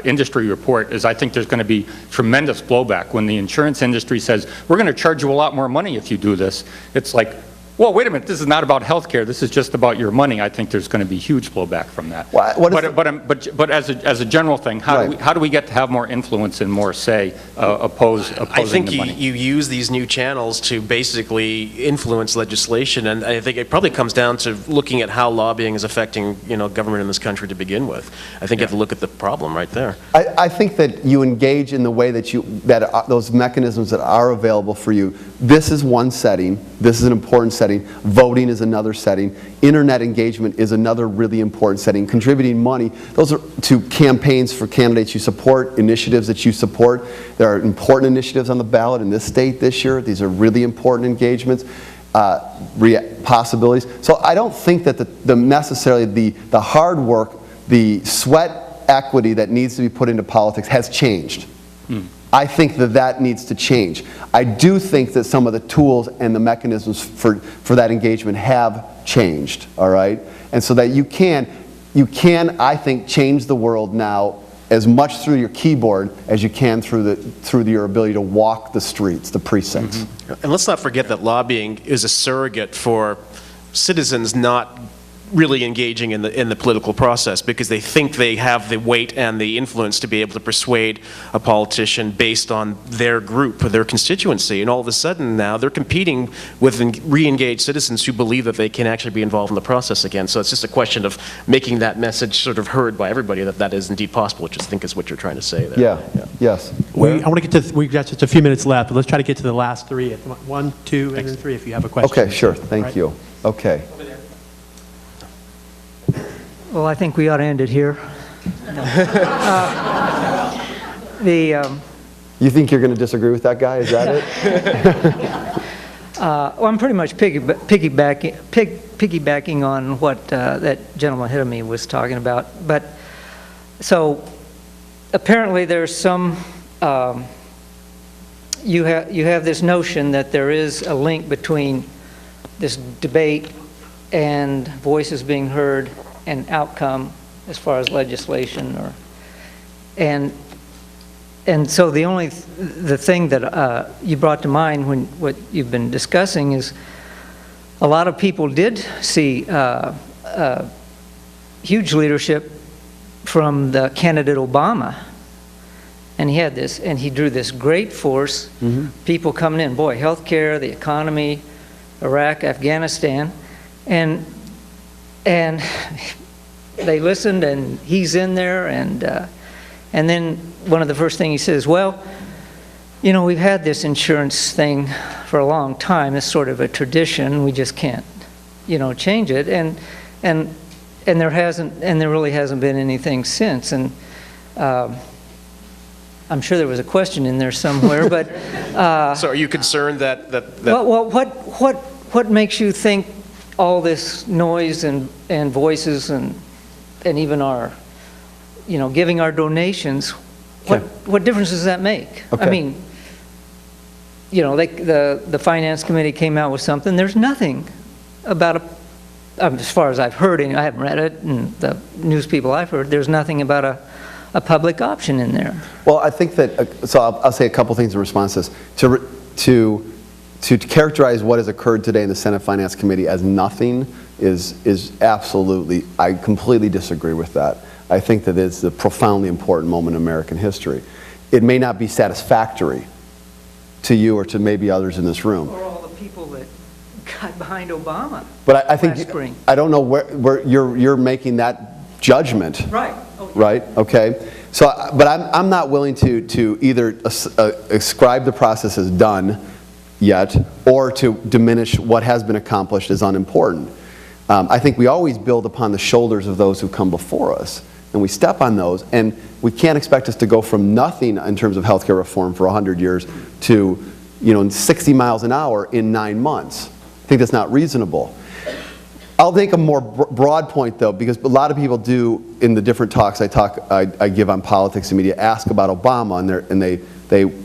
industry report. Is I think there's going to be tremendous blowback when the insurance industry says, we're going to charge you a lot more money if you do this. It's like, well, wait a minute, this is not about health care, this is just about your money, I think there's going to be huge blowback from that. But as a general thing, how do we get to have more influence and more say opposing the money? I think you use these new channels to basically influence legislation, and I think it probably comes down to looking at how lobbying is affecting, government in this country to begin with. I think you have to look at the problem right there. I think that you engage in the way that those mechanisms that are available for you. This is one setting. This is an important setting. Voting is another setting. Internet engagement is another really important setting. Contributing money, those are to campaigns for candidates you support, initiatives that you support. There are important initiatives on the ballot in this state this year. These are really important engagements, possibilities. So I don't think that necessarily the hard work, the sweat equity that needs to be put into politics has changed. I think that needs to change. I do think that some of the tools and the mechanisms for that engagement have changed, all right? And so that you can, I think, change the world now as much through your keyboard as you can through your ability to walk the streets, the precincts. And let's not forget that lobbying is a surrogate for citizens not really engaging in the political process because they think they have the weight and the influence to be able to persuade a politician based on their group or their constituency. And all of a sudden now they're competing with re-engaged citizens who believe that they can actually be involved in the process again. So it's just a question of making that message sort of heard by everybody that is indeed possible, which I think is what you're trying to say there. Yes. I want to get to, we've got just a few minutes left, but let's try to get to the last three. 1, 2, and then 3 if you have a question. Okay, sure. Thank you. Okay. Well, I think we ought to end it here. You think you're going to disagree with that guy? Is that it? Well, I'm pretty much piggybacking on what that gentleman ahead of me was talking about. But so apparently there's some. You have this notion that there is a link between this debate and voices being heard and outcome as far as legislation and so the thing that you brought to mind when what you've been discussing is a lot of people did see huge leadership from the candidate Obama, and he had this, and he drew this great force, people coming in, boy, healthcare, the economy, Iraq, Afghanistan, and they listened, and he's in there, and then one of the first things he says, well, we've had this insurance thing for a long time. It's sort of a tradition. We just can't, change it, and there really hasn't been anything since. And I'm sure there was a question in there somewhere, but so are you concerned that well, what makes you think all this noise and voices and even our, giving our donations, what difference does that make? Okay. I mean, the Finance Committee came out with something. There's nothing about as far as I've heard, and I haven't read it, and the news people I've heard, there's nothing about a public option in there. Well, I think that, so I'll say a couple things in response to this. To characterize what has occurred today in the Senate Finance Committee as nothing is absolutely, I completely disagree with that. I think that it's a profoundly important moment in American history. It may not be satisfactory to you or to maybe others in this room. Or all the people that got behind Obama. But I think, spring. I don't know where you're making that judgment. Right. Right, okay. So, but I'm not willing to either ascribe the process as done yet, or to diminish what has been accomplished as unimportant. I think we always build upon the shoulders of those who come before us, and we step on those, and we can't expect us to go from nothing in terms of healthcare reform for 100 years to 60 miles an hour in 9 months. I think that's not reasonable. I'll make a more broad point, though, because a lot of people do, in the different talks I give on politics and media, ask about Obama, and they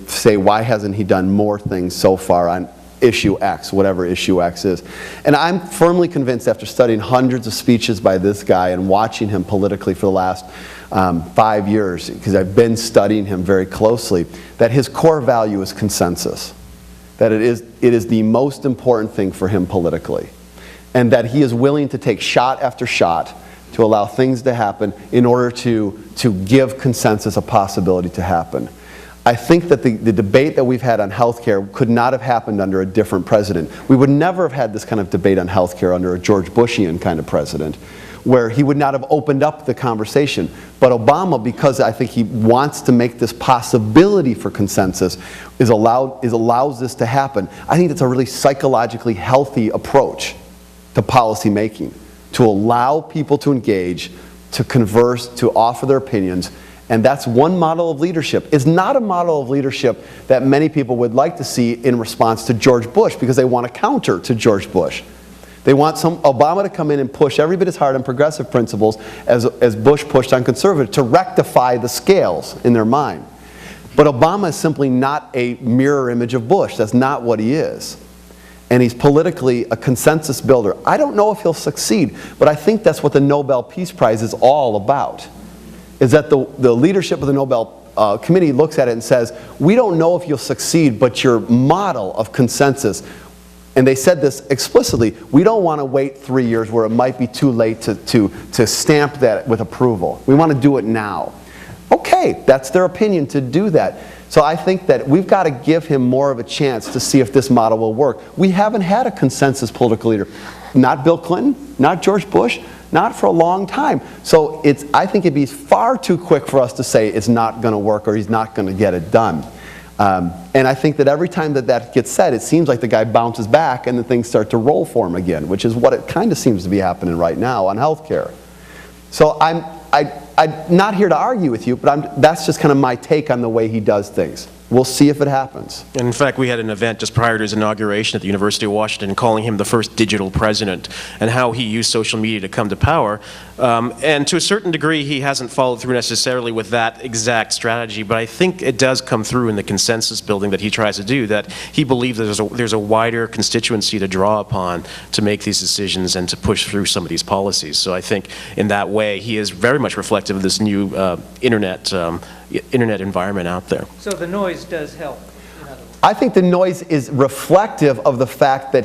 say, why hasn't he done more things so far on issue X, whatever issue X is. And I'm firmly convinced, after studying hundreds of speeches by this guy and watching him politically for the last 5 years, because I've been studying him very closely, that his core value is consensus. that it is the most important thing for him politically, and that he is willing to take shot after shot to allow things to happen in order to give consensus a possibility to happen. I think that the debate that we've had on healthcare could not have happened under a different president. We would never have had this kind of debate on healthcare under a George Bushian kind of president, where he would not have opened up the conversation. But Obama, because I think he wants to make this possibility for consensus, allows this to happen. I think it's a really psychologically healthy approach to policy making, to allow people to engage, to converse, to offer their opinions. And that's one model of leadership. It's not a model of leadership that many people would like to see in response to George Bush, because they want to counter to George Bush. They want Obama to come in and push every bit as hard on progressive principles as Bush pushed on conservative, to rectify the scales in their mind. But Obama is simply not a mirror image of Bush. That's not what he is. And he's politically a consensus builder. I don't know if he'll succeed, but I think that's what the Nobel Peace Prize is all about. Is that the leadership of the Nobel Committee looks at it and says, we don't know if you'll succeed, but your model of consensus, and they said this explicitly, we don't want to wait 3 years where it might be too late to stamp that with approval. We want to do it now. Okay, that's their opinion to do that. So I think that we've got to give him more of a chance to see if this model will work. We haven't had a consensus political leader. Not Bill Clinton, not George Bush, not for a long time. So I think it'd be far too quick for us to say it's not going to work or he's not going to get it done. And I think that every time that gets said, it seems like the guy bounces back and then things start to roll for him again, which is what it kind of seems to be happening right now on healthcare. So I'm not here to argue with you, but that's just kind of my take on the way he does things. We'll see if it happens. And in fact, we had an event just prior to his inauguration at the University of Washington calling him the first digital president, and how he used social media to come to power. And to a certain degree, he hasn't followed through necessarily with that exact strategy, but I think it does come through in the consensus building that he tries to do, that he believes there's a wider constituency to draw upon to make these decisions and to push through some of these policies. So I think in that way, he is very much reflective of this new internet environment out there. So the noise does help. I think the noise is reflective of the fact that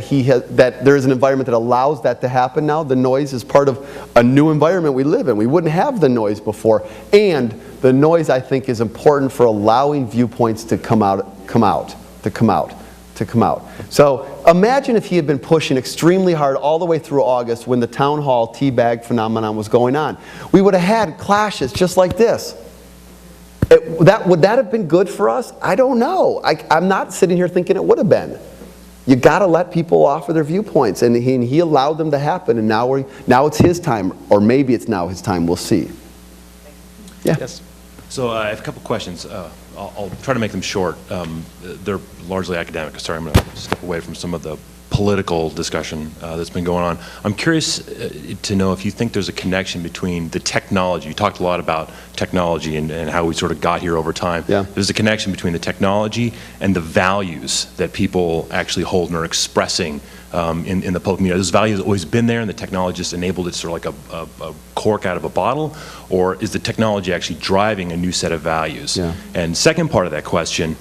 that there is an environment that allows that to happen now. The noise is part of a new environment we live in. We wouldn't have the noise before. And the noise, I think, is important for allowing viewpoints to come out. So imagine if he had been pushing extremely hard all the way through August when the town hall teabag phenomenon was going on. We would have had clashes just like this. Would that have been good for us? I don't know. I'm not sitting here thinking it would have been. You got to let people offer their viewpoints, and he allowed them to happen, and now it's his time, or maybe it's now his time. We'll see. Yeah. Yes. So I have a couple questions. I'll try to make them short. They're largely academic. Sorry, I'm going to step away from some of the political discussion that's been going on. I'm curious to know if you think there's a connection between the technology. You talked a lot about technology and how we sort of got here over time. Yeah. There's a connection between the technology and the values that people actually hold and are expressing in the public media. Those values have always been there, and the technology just enabled it, sort of like a cork out of a bottle, or is the technology actually driving a new set of values? Yeah. And second part of that question,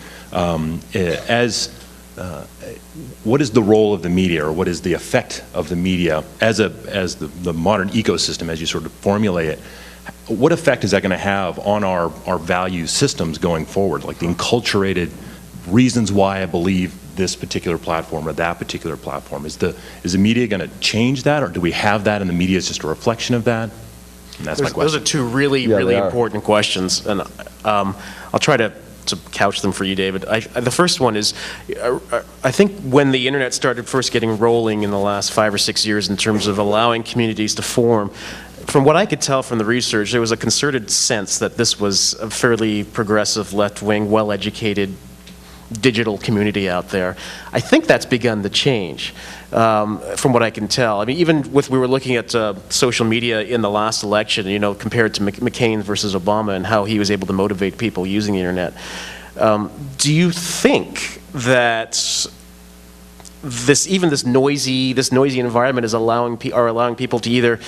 what is the role of the media, or what is the effect of the media as the modern ecosystem, as you sort of formulate it? What effect is that going to have on our value systems going forward, like the enculturated reasons why I believe this particular platform or that particular platform? Is the media going to change that, or do we have that and the media is just a reflection of that? And that's my question. Those are two really important questions, and I'll try to couch them for you, David. The first one is, I think when the internet started first getting rolling in the last 5 or 6 years in terms of allowing communities to form, from what I could tell from the research, there was a concerted sense that this was a fairly progressive, left-wing, well-educated digital community out there. I think that's begun to change, from what I can tell. I mean, even we were looking at social media in the last election, compared to McCain versus Obama and how he was able to motivate people using the internet. Do you think that this noisy environment is allowing people to either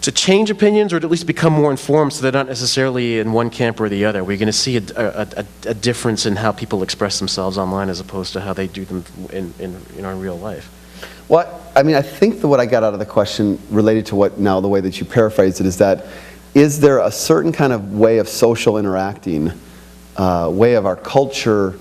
to change opinions, or to at least become more informed so they're not necessarily in one camp or the other? We're going to see a difference in how people express themselves online as opposed to how they do them in real life. Well, I mean, I think that what I got out of the question related to the way that you paraphrased it is that, is there a certain kind of way of social interacting, way of our culture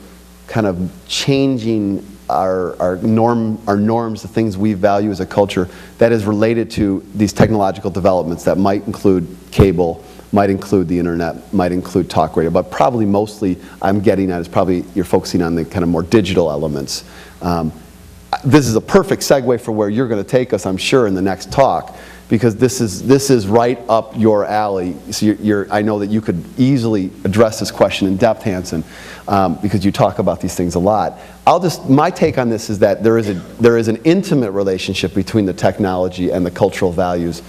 kind of changing our norms, the things we value as a culture, that is related to these technological developments that might include cable, might include the internet, might include talk radio, but probably mostly I'm getting at is probably you're focusing on the kind of more digital elements. This is a perfect segue for where you're going to take us, I'm sure, in the next talk, because this is right up your alley. So I know that you could easily address this question in depth, Hanson, because you talk about these things a lot. My take on this is that there is an intimate relationship between the technology and the cultural values.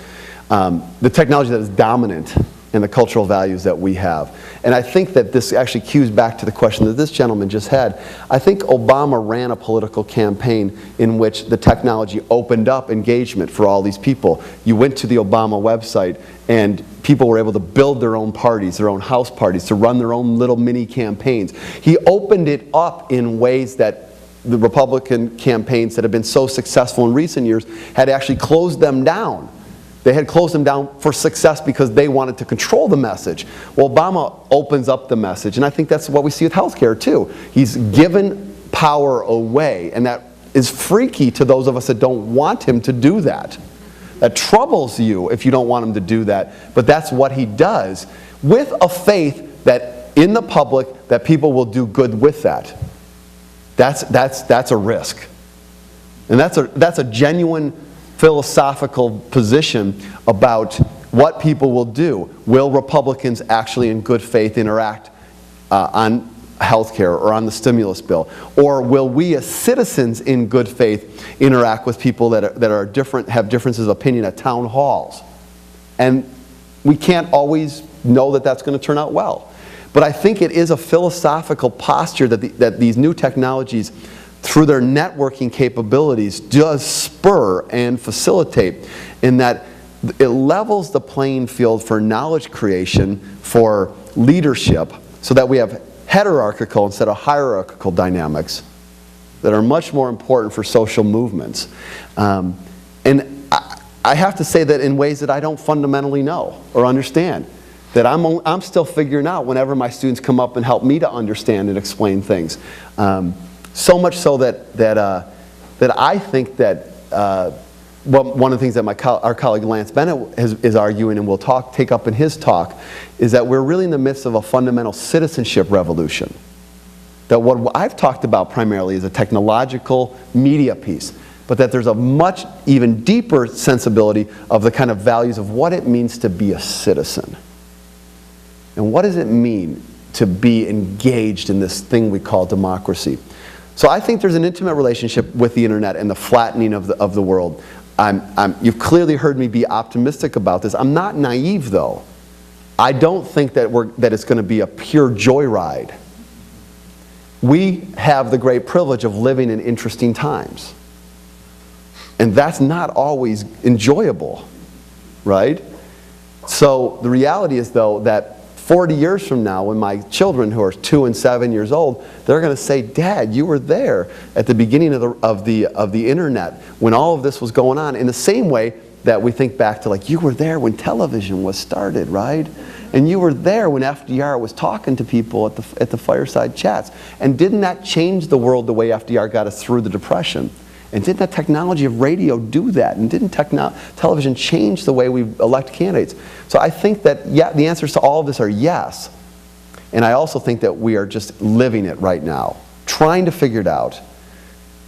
The technology that is dominant and the cultural values that we have. And I think that this actually cues back to the question that this gentleman just had. I think Obama ran a political campaign in which the technology opened up engagement for all these people. You went to the Obama website and people were able to build their own parties, their own house parties, to run their own little mini campaigns. He opened it up in ways that the Republican campaigns that have been so successful in recent years had actually closed them down. They had closed them down for success because they wanted to control the message. Well, Obama opens up the message, and I think that's what we see with healthcare too. He's given power away, and that is freaky to those of us that don't want him to do that. That troubles you if you don't want him to do that, but that's what he does, with a faith that in the public that people will do good with that. That's a risk. And that's a genuine philosophical position about what people will do. Will Republicans actually in good faith interact on health care or on the stimulus bill? Or will we as citizens in good faith interact with people that are different, have differences of opinion at town halls? And we can't always know that that's going to turn out well. But I think it is a philosophical posture that these new technologies, through their networking capabilities, does spur and facilitate, in that it levels the playing field for knowledge creation, for leadership, so that we have heterarchical instead of hierarchical dynamics that are much more important for social movements. And I have to say that in ways that I don't fundamentally know or understand, that I'm still figuring out whenever my students come up and help me to understand and explain things. So much so that I think that one of the things that our colleague Lance Bennett is arguing, and will take up in his talk, is that we're really in the midst of a fundamental citizenship revolution. That what I've talked about primarily is a technological media piece, but that there's a much even deeper sensibility of the kind of values of what it means to be a citizen. And what does it mean to be engaged in this thing we call democracy? So I think there's an intimate relationship with the internet and the flattening of the world. You've clearly heard me be optimistic about this. I'm not naive, though. I don't think that it's going to be a pure joyride. We have the great privilege of living in interesting times. And that's not always enjoyable, right? So the reality is, though, that 40 years from now, when my children, who are 2 and 7 years old, they're going to say, "Dad, you were there at the beginning of the internet when all of this was going on." In the same way that we think back to, like, you were there when television was started, right? And you were there when FDR was talking to people at the fireside chats. And didn't that change the world the way FDR got us through the Depression? And didn't that technology of radio do that? And didn't television change the way we elect candidates? So I think that, yeah, the answers to all of this are yes. And I also think that we are just living it right now, trying to figure it out.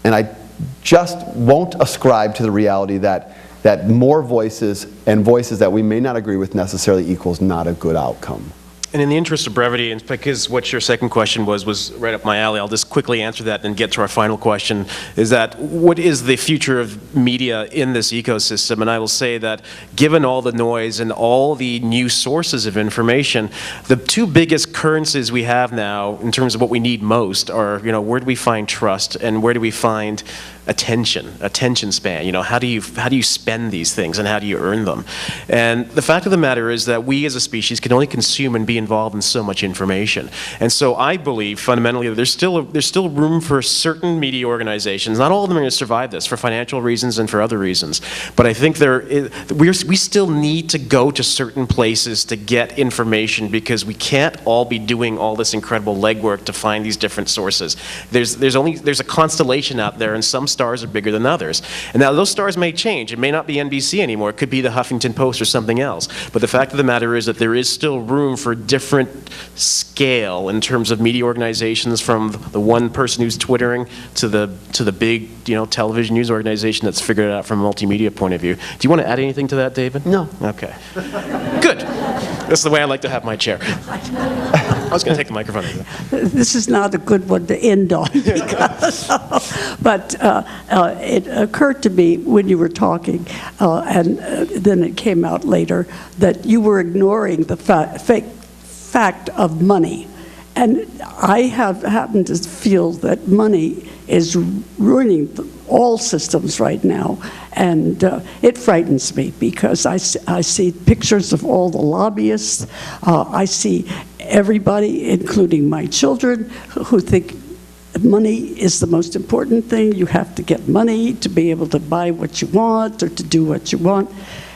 And I just won't ascribe to the reality that more voices and voices that we may not agree with necessarily equals not a good outcome. And in the interest of brevity, and because what your second question was right up my alley, I'll just quickly answer that and get to our final question, is that what is the future of media in this ecosystem? And I will say that given all the noise and all the new sources of information, the two biggest currencies we have now in terms of what we need most are, where do we find trust and where do we find attention span? How do you spend these things and how do you earn them? And the fact of the matter is that we as a species can only consume and be involved in so much information. And so I believe fundamentally that there's still room for certain media organizations. Not all of them are going to survive this for financial reasons and for other reasons. But I think we still need to go to certain places to get information because we can't all be doing all this incredible legwork to find these different sources. There's a constellation out there, and some stars are bigger than others. And now those stars may change. It may not be NBC anymore. It could be the Huffington Post or something else. But the fact of the matter is that there is still room for different scale in terms of media organizations, from the one person who's twittering to the big television news organization that's figured it out from a multimedia point of view. Do you want to add anything to that, David? No. Okay. Good. That's the way I like to have my chair. I was going to take the microphone. This is not a good one to end on, but it occurred to me when you were talking, and then it came out later, that you were ignoring the fact of money. And I happen to feel that money is ruining all systems right now, and it frightens me because I see pictures of all the lobbyists. I see everybody, including my children, who think money is the most important thing. You have to get money to be able to buy what you want or to do what you want.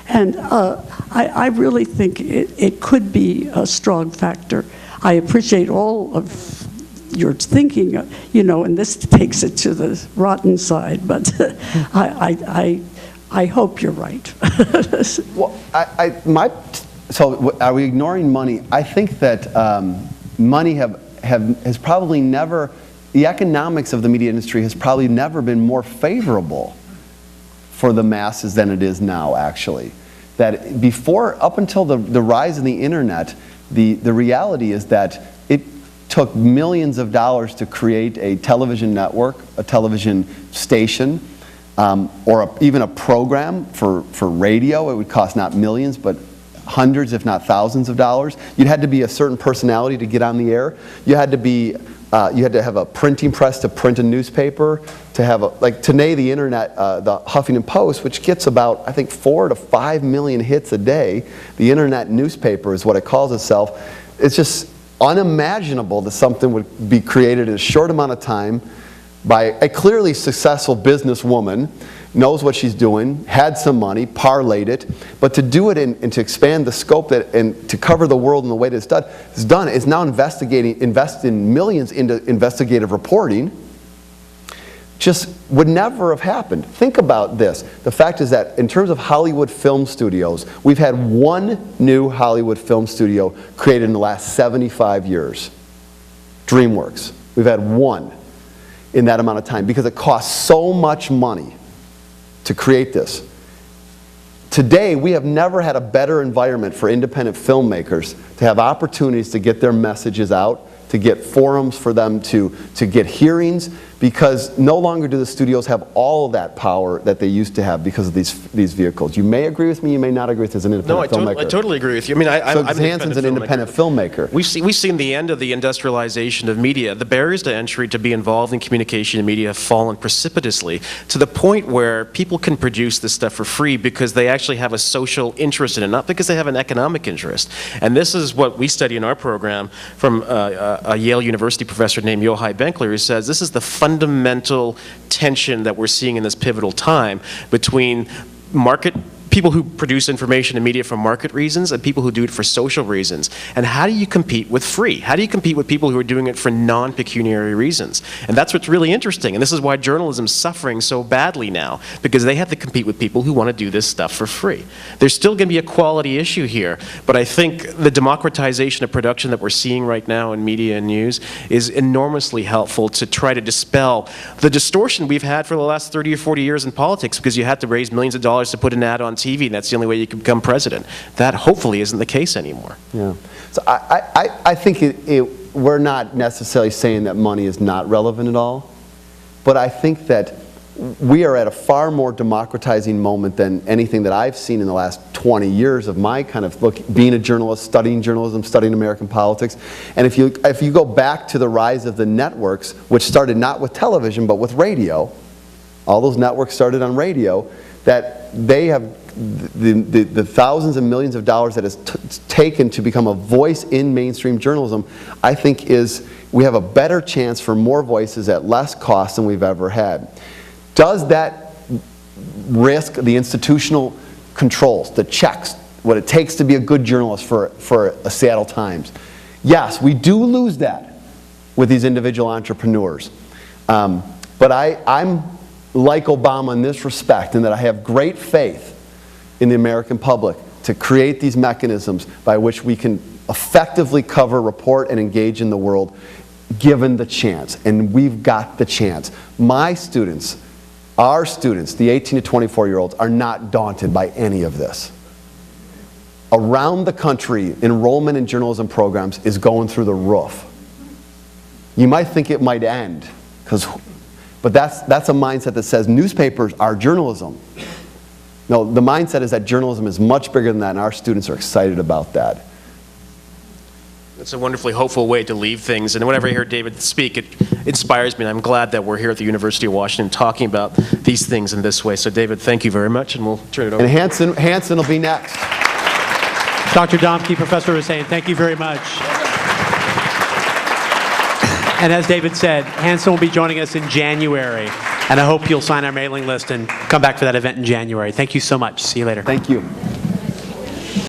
And I really think it could be a strong factor. I appreciate all of your thinking, and this takes it to the rotten side, but I hope you're right. Well, so are we ignoring money? I think that money has probably never, the economics of the media industry has probably never been more favorable for the masses than it is now, actually. That before, up until the rise of the internet, the reality is that it took millions of dollars to create a television network, a television station, or even a program for radio. It would cost not millions, but hundreds, if not thousands of dollars. You had to be a certain personality to get on the air. You had to have a printing press to print a newspaper, to have like today the internet, the Huffington Post, which gets about, I think, 4 to 5 million hits a day. The internet newspaper is what it calls itself. It's just unimaginable that something would be created in a short amount of time by a clearly successful businesswoman, knows what she's doing, had some money, parlayed it, but to do it and to expand the scope and to cover the world in the way that it's done is now investing millions into investigative reporting. Just would never have happened. Think about this. The fact is that in terms of Hollywood film studios, we've had one new Hollywood film studio created in the last 75 years. DreamWorks. We've had one in that amount of time because it costs so much money to create this. Today, we have never had a better environment for independent filmmakers to have opportunities to get their messages out, to get forums for them to get hearings, because no longer do the studios have all of that power that they used to have because of these vehicles. You may agree with me, you may not agree with me as an independent filmmaker. I totally agree with you. I mean, so Hansen's an independent filmmaker. We've seen the end of the industrialization of media. The barriers to entry to be involved in communication and media have fallen precipitously to the point where people can produce this stuff for free because they actually have a social interest in it, not because they have an economic interest. And this is what we study in our program from a Yale University professor named Yochai Benkler, who says this is the fundamental tension that we're seeing in this pivotal time between people who produce information and media for market reasons and people who do it for social reasons. And how do you compete with free? How do you compete with people who are doing it for non-pecuniary reasons? And that's what's really interesting. And this is why journalism's suffering so badly now, because they have to compete with people who want to do this stuff for free. There's still going to be a quality issue here, but I think the democratization of production that we're seeing right now in media and news is enormously helpful to try to dispel the distortion we've had for the last 30 or 40 years in politics, because you had to raise millions of dollars to put an ad on TV TV and that's the only way you can become president. That hopefully isn't the case anymore. Yeah. So I think we're not necessarily saying that money is not relevant at all, but I think that we are at a far more democratizing moment than anything that I've seen in the last 20 years of my kind of being a journalist, studying journalism, studying American politics. And if you go back to the rise of the networks, which started not with television but with radio, all those networks started on radio, that they have the thousands and millions of dollars that it's taken to become a voice in mainstream journalism, I think we have a better chance for more voices at less cost than we've ever had. Does that risk the institutional controls, the checks, what it takes to be a good journalist for a Seattle Times? Yes, we do lose that with these individual entrepreneurs. But I'm like Obama in this respect, in that I have great faith in the American public to create these mechanisms by which we can effectively cover, report, and engage in the world given the chance. And we've got the chance. My students, our students, the 18 to 24-year-olds, are not daunted by any of this. Around the country, enrollment in journalism programs is going through the roof. You might think it might end, but that's a mindset that says newspapers are journalism. No, the mindset is that journalism is much bigger than that, and our students are excited about that. It's a wonderfully hopeful way to leave things, and whenever I hear David speak, it inspires me, and I'm glad that we're here at the University of Washington talking about these things in this way. So David, thank you very much, and we'll turn it over. And Hanson will be next. Dr. Domke, Professor Hussain, thank you very much. And as David said, Hanson will be joining us in January, and I hope you'll sign our mailing list and come back for that event in January. Thank you so much. See you later. Thank you.